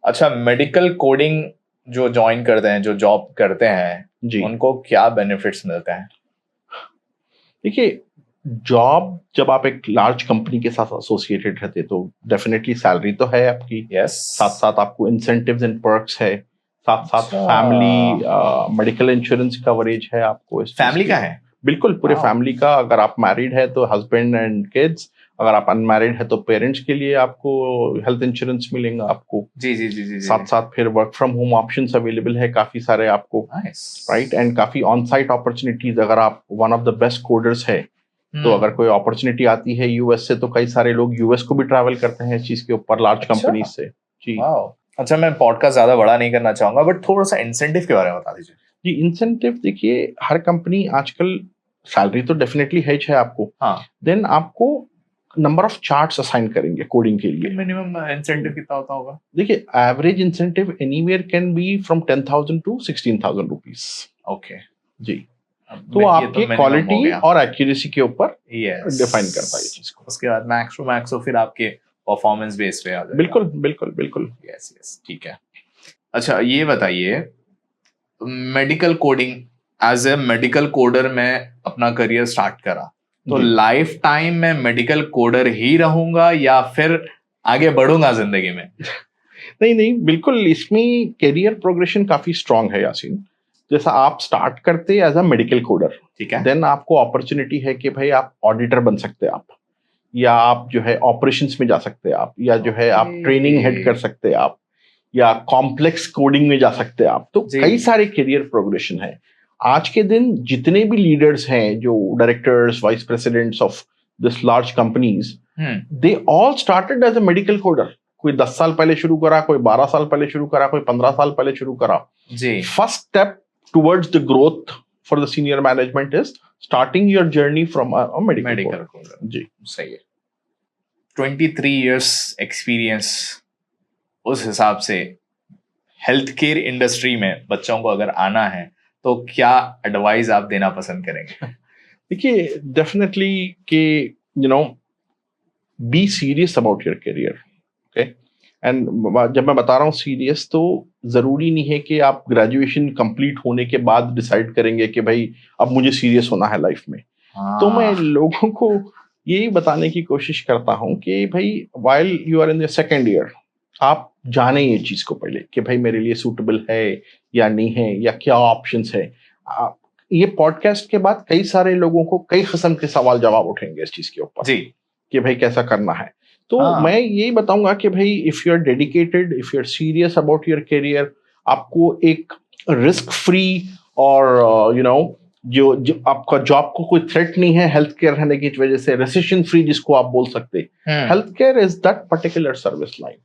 अच्छा, मेडिकल कोडिंग जो ज्वाइन करते हैं, जो जॉब करते हैं, जी, उनको क्या बेनिफिट्स मिलते हैं? देखिए, जॉब जब आप एक लार्ज कंपनी के साथ एसोसिएटेड रहते तो डेफिनेटली सैलरी तो है आपकी, यस, साथ साथ आपको इंसेंटिव्स एंड पर्क्स है, साथ साथ अच्छा। फैमिली मेडिकल इंश्योरेंस कवरेज है आपको। फैमिली का है? बिल्कुल, पूरे Wow. फैमिली का। अगर आप मैरिड है तो हस्बैंड एंड किड्स, अगर आप अनमैरिड है तो पेरेंट्स के लिए आपको हेल्थ इंश्योरेंस मिलेगा आपको। जी जी जी जी, साथ साथ फिर work from home options available है काफी सारे आपको, राइट? एंड काफी ऑन साइट अपॉर्चुनिटीज, अगर आप one of the best coders है तो अगर कोई अपॉर्चुनिटी आती है यूएस से, तो कई सारे लोग यूएस को भी ट्रैवल करते हैं इस चीज के ऊपर, लार्ज कंपनी से। जी अच्छा, मैं पॉडकास्ट ज्यादा बड़ा नहीं करना चाहूंगा, बट थोड़ा सा इंसेंटिव के बारे में बता दीजिए। जी, इंसेंटिव देखिए, हर कंपनी आजकल सैलरी तो डेफिनेटली है आपको, हाँ, देन आपको नंबर ऑफ चार्ट्स असाइन करेंगे कोडिंग के लिए। मिनिमम इंसेंटिव कितना होता होगा? देखिए, average incentive anywhere can be from 10,000 to 16,000 rupees. Okay जी, तो आपके क्वालिटी और एक्यूरेसी के ऊपर डिफाइन करता है ये चीज को। उसके बाद मैक्स टू मैक्स फिर आपके परफॉर्मेंस बेस पे आ जाएगा। बिल्कुल बिल्कुल बिल्कुल। यस यस, ठीक है। अच्छा, ये बताइए, medical coding, as a medical coder मैं अपना करियर स्टार्ट करा, तो लाइफ टाइम मैं मेडिकल कोडर ही रहूंगा या फिर आगे बढ़ूंगा जिंदगी में? नहीं नहीं, बिल्कुल, इसमें करियर प्रोग्रेशन काफी स्ट्रांग है यासीन। जैसा आप स्टार्ट करते एज अ मेडिकल कोडर, ठीक है, देन आपको अपॉर्चुनिटी है कि भाई आप ऑडिटर बन सकते हैं आप, या आप जो है ऑपरेशंस में जा सकते हैं आप, या जो है आप ट्रेनिंग हेड कर सकते हैं आप, या कॉम्प्लेक्स कोडिंग में जा सकते हैं आप। तो कई सारे करियर प्रोग्रेशन है। आज के दिन जितने भी लीडर्स हैं, जो directors, vice presidents of this large companies, they all started as a medical coder. कोई 10 साल पहले शुरू करा, कोई 12 साल पहले शुरू करा, कोई 15 साल पहले शुरू करा। जी, first step towards the growth for the senior management is starting your journey from a medical coder. जी, सही है। 23 years एक्सपीरियंस, उस हिसाब से हेल्थ केयर इंडस्ट्री में बच्चों को अगर आना है तो क्या एडवाइस आप देना पसंद करेंगे? देखिए, डेफिनेटली कि be serious about your career, okay? And जब मैं बता रहा हूँ सीरियस, तो जरूरी नहीं है कि आप ग्रेजुएशन कंप्लीट होने के बाद डिसाइड करेंगे कि भाई अब मुझे सीरियस होना है लाइफ में। तो मैं लोगों को यही बताने की कोशिश करता हूँ कि भाई while you are in the second year, आप जाने ये चीज को पहले कि भाई मेरे लिए सूटेबल है या नहीं है, या क्या ऑप्शंस है। ये पॉडकास्ट के बाद कई सारे लोगों को कई किस्म के सवाल जवाब उठेंगे इस चीज के ऊपर। जी, कि भाई कैसा करना है। तो मैं यही बताऊंगा कि भाई if you are dedicated, if you are serious about your career, आपको एक रिस्क फ्री और जो आपका जॉब को कोई थ्रेट नहीं है हेल्थ केयर रहने की वजह से, रेसिशन फ्री जिसको आप बोल सकते, health care is that particular service line.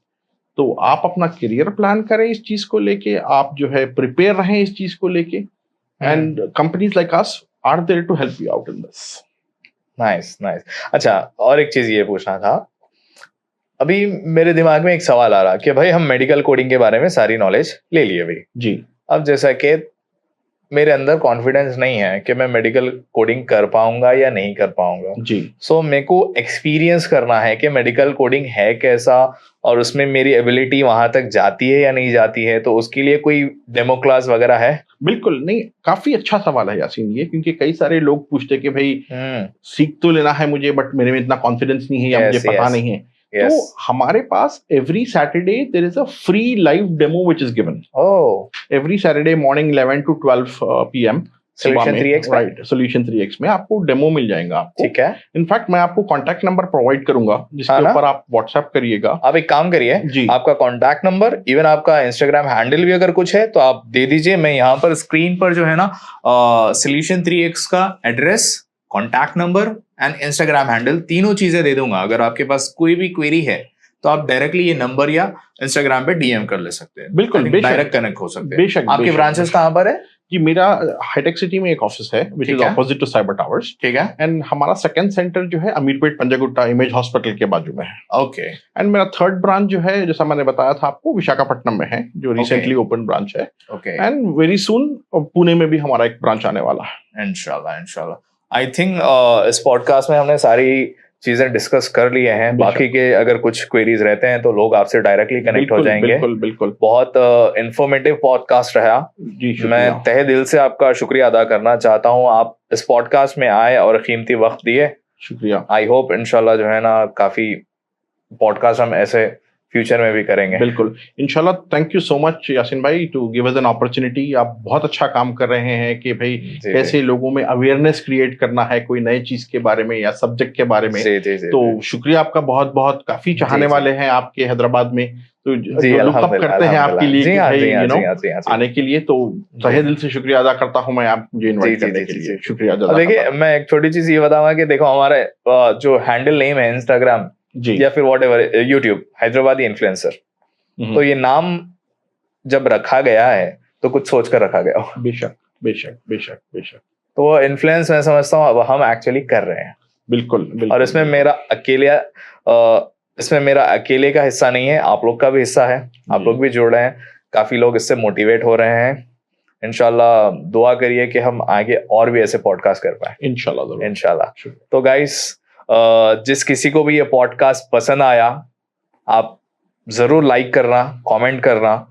तो आप अपना करियर प्लान करें इस चीज को लेके, आप जो है प्रिपेयर रहें इस चीज को लेके, and companies like us are there to help you out in this. Nice nice. अच्छा, और एक चीज ये पूछना था, अभी मेरे दिमाग में एक सवाल आ रहा कि भाई हम मेडिकल कोडिंग के बारे में सारी नॉलेज ले लिए भाई जी, अब जैसा कि मेरे अंदर कॉन्फिडेंस नहीं है कि मैं मेडिकल कोडिंग कर पाऊंगा या नहीं कर पाऊंगा जी, सो मेरे को एक्सपीरियंस करना है कि मेडिकल कोडिंग है कैसा और उसमें मेरी एबिलिटी वहां तक जाती है या नहीं जाती है, तो उसके लिए कोई डेमो क्लास वगैरह है? बिल्कुल नहीं, काफी अच्छा सवाल है यासीन ये, क्योंकि कई सारे लोग पूछते कि भाई सीख तो लेना है मुझे बट मेरे में इतना कॉन्फिडेंस नहीं है या मुझे पता नहीं है। तो हमारे पास every Saturday there is a free live demo which is given. Every Saturday morning 11 to 12 PM Solution 3x में? राइट, Solution 3x में आपको डेमो मिल जाएगा आपको। ठीक है। इनफैक्ट मैं आपको कॉन्टैक्ट नंबर प्रोवाइड करूंगा जिसके ऊपर आप व्हाट्सएप करिएगा। आप एक काम करिए जी, आपका कॉन्टैक्ट नंबर, इवन आपका इंस्टाग्राम हैंडल भी अगर कुछ है तो आप दे दीजिए। मैं यहाँ पर स्क्रीन पर जो है ना Solution 3x का address, contact number and Instagram handle, तीनों चीजें दे दूंगा। अगर आपके पास कोई भी क्वेरी है तो आप डायरेक्टली ये नंबर या इंस्टाग्राम पे डीएम कर ले सकते हैं। बिल्कुल, डायरेक्ट कनेक्ट हो सकते हैं। बेशक। आपके ब्रांचेस कहाँ पर है? जी, मेरा हाईटेक सिटी में एक ऑफिस है which is opposite to Cyber Towers. ठीक है। एंड हमारा सेकंड सेंटर जो है अमीरपेट पंजागुट्टा इमेज हॉस्पिटल के बाजू में है। ओके। एंड मेरा थर्ड ब्रांच जो है, जैसा मैंने बताया था आपको, विशाखापट्टनम में है, जो रिसेंटली ओपन ब्रांच है। Okay. And very soon Pune में भी हमारा एक ब्रांच आने वाला है। इंशाल्लाह इंशाल्लाह। आई थिंक इस पॉडकास्ट में हमने सारी चीजें डिस्कस कर लिए हैं। बाकी के अगर कुछ क्वेरीज रहते हैं तो लोग आपसे डायरेक्टली कनेक्ट हो जाएंगे। बिल्कुल बिल्कुल। बहुत इंफॉर्मेटिव पॉडकास्ट रहा जी। मैं तहे दिल से आपका शुक्रिया अदा करना चाहता हूं, आप इस पॉडकास्ट में आए और कीमती वक्त दिए। शुक्रिया। आई होप इंशाल्लाह जो है ना काफी पॉडकास्ट हम ऐसे फ्यूचर में भी करेंगे। बिल्कुल इंशाल्लाह। Thank you so much Yasin भाई to give us an opportunity. आप बहुत अच्छा काम कर रहे हैं कि भाई कैसे लोगों में अवेयरनेस क्रिएट करना है कोई नई चीज के बारे में या सब्जेक्ट के बारे में। तो शुक्रिया आपका बहुत बहुत। काफी चाहने वाले हैं आपके हैदराबाद में, तो लुकअप करते हैं आपके लिए आने के लिए। तो तहे दिल से शुक्रिया अदा करता हूँ मैं आप मुझे इनवाइट करने के लिए। शुक्रिया। देखिए मैं एक छोटी चीज ये बताऊंगा कि देखो हमारे जो हैंडल नेम है इंस्टाग्राम या फिर व्हाटएवर यूट्यूब, हैदराबादी इन्फ्लुएंसर, तो ये नाम जब रखा गया है तो कुछ सोच कर रखा गया हो। बेशक बेशक बेशक बेशक। तो वो इन्फ्लुएंस मैं समझता हूँ अब हम एक्चुअली कर रहे हैं। बिल्कुल। और इसमें मेरा अकेले का हिस्सा नहीं है, आप लोग का भी हिस्सा है। आप लोग भी जुड़ रहे हैं, काफी लोग इससे मोटिवेट हो रहे हैं। इंशाल्लाह दुआ करिए कि हम आगे और भी ऐसे पॉडकास्ट कर पाए। इंशाल्लाह। तो गाइस, जिस किसी को भी ये पॉडकास्ट पसंद आया, आप जरूर लाइक करना, कमेंट करना,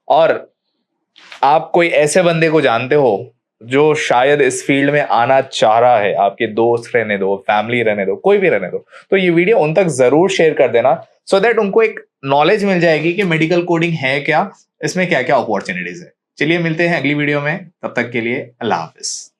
और आप कोई ऐसे बंदे को जानते हो जो शायद इस फील्ड में आना चाह रहा है, आपके दोस्त रहने दो, फैमिली रहने दो, कोई भी रहने दो, तो ये वीडियो उन तक जरूर शेयर कर देना सो दैट उनको एक नॉलेज मिल जाएगी कि मेडिकल कोडिंग है क्या, इसमें क्या क्या अपॉर्चुनिटीज है। चलिए मिलते हैं अगली वीडियो में, तब तक के लिए अल्लाह हाफिज।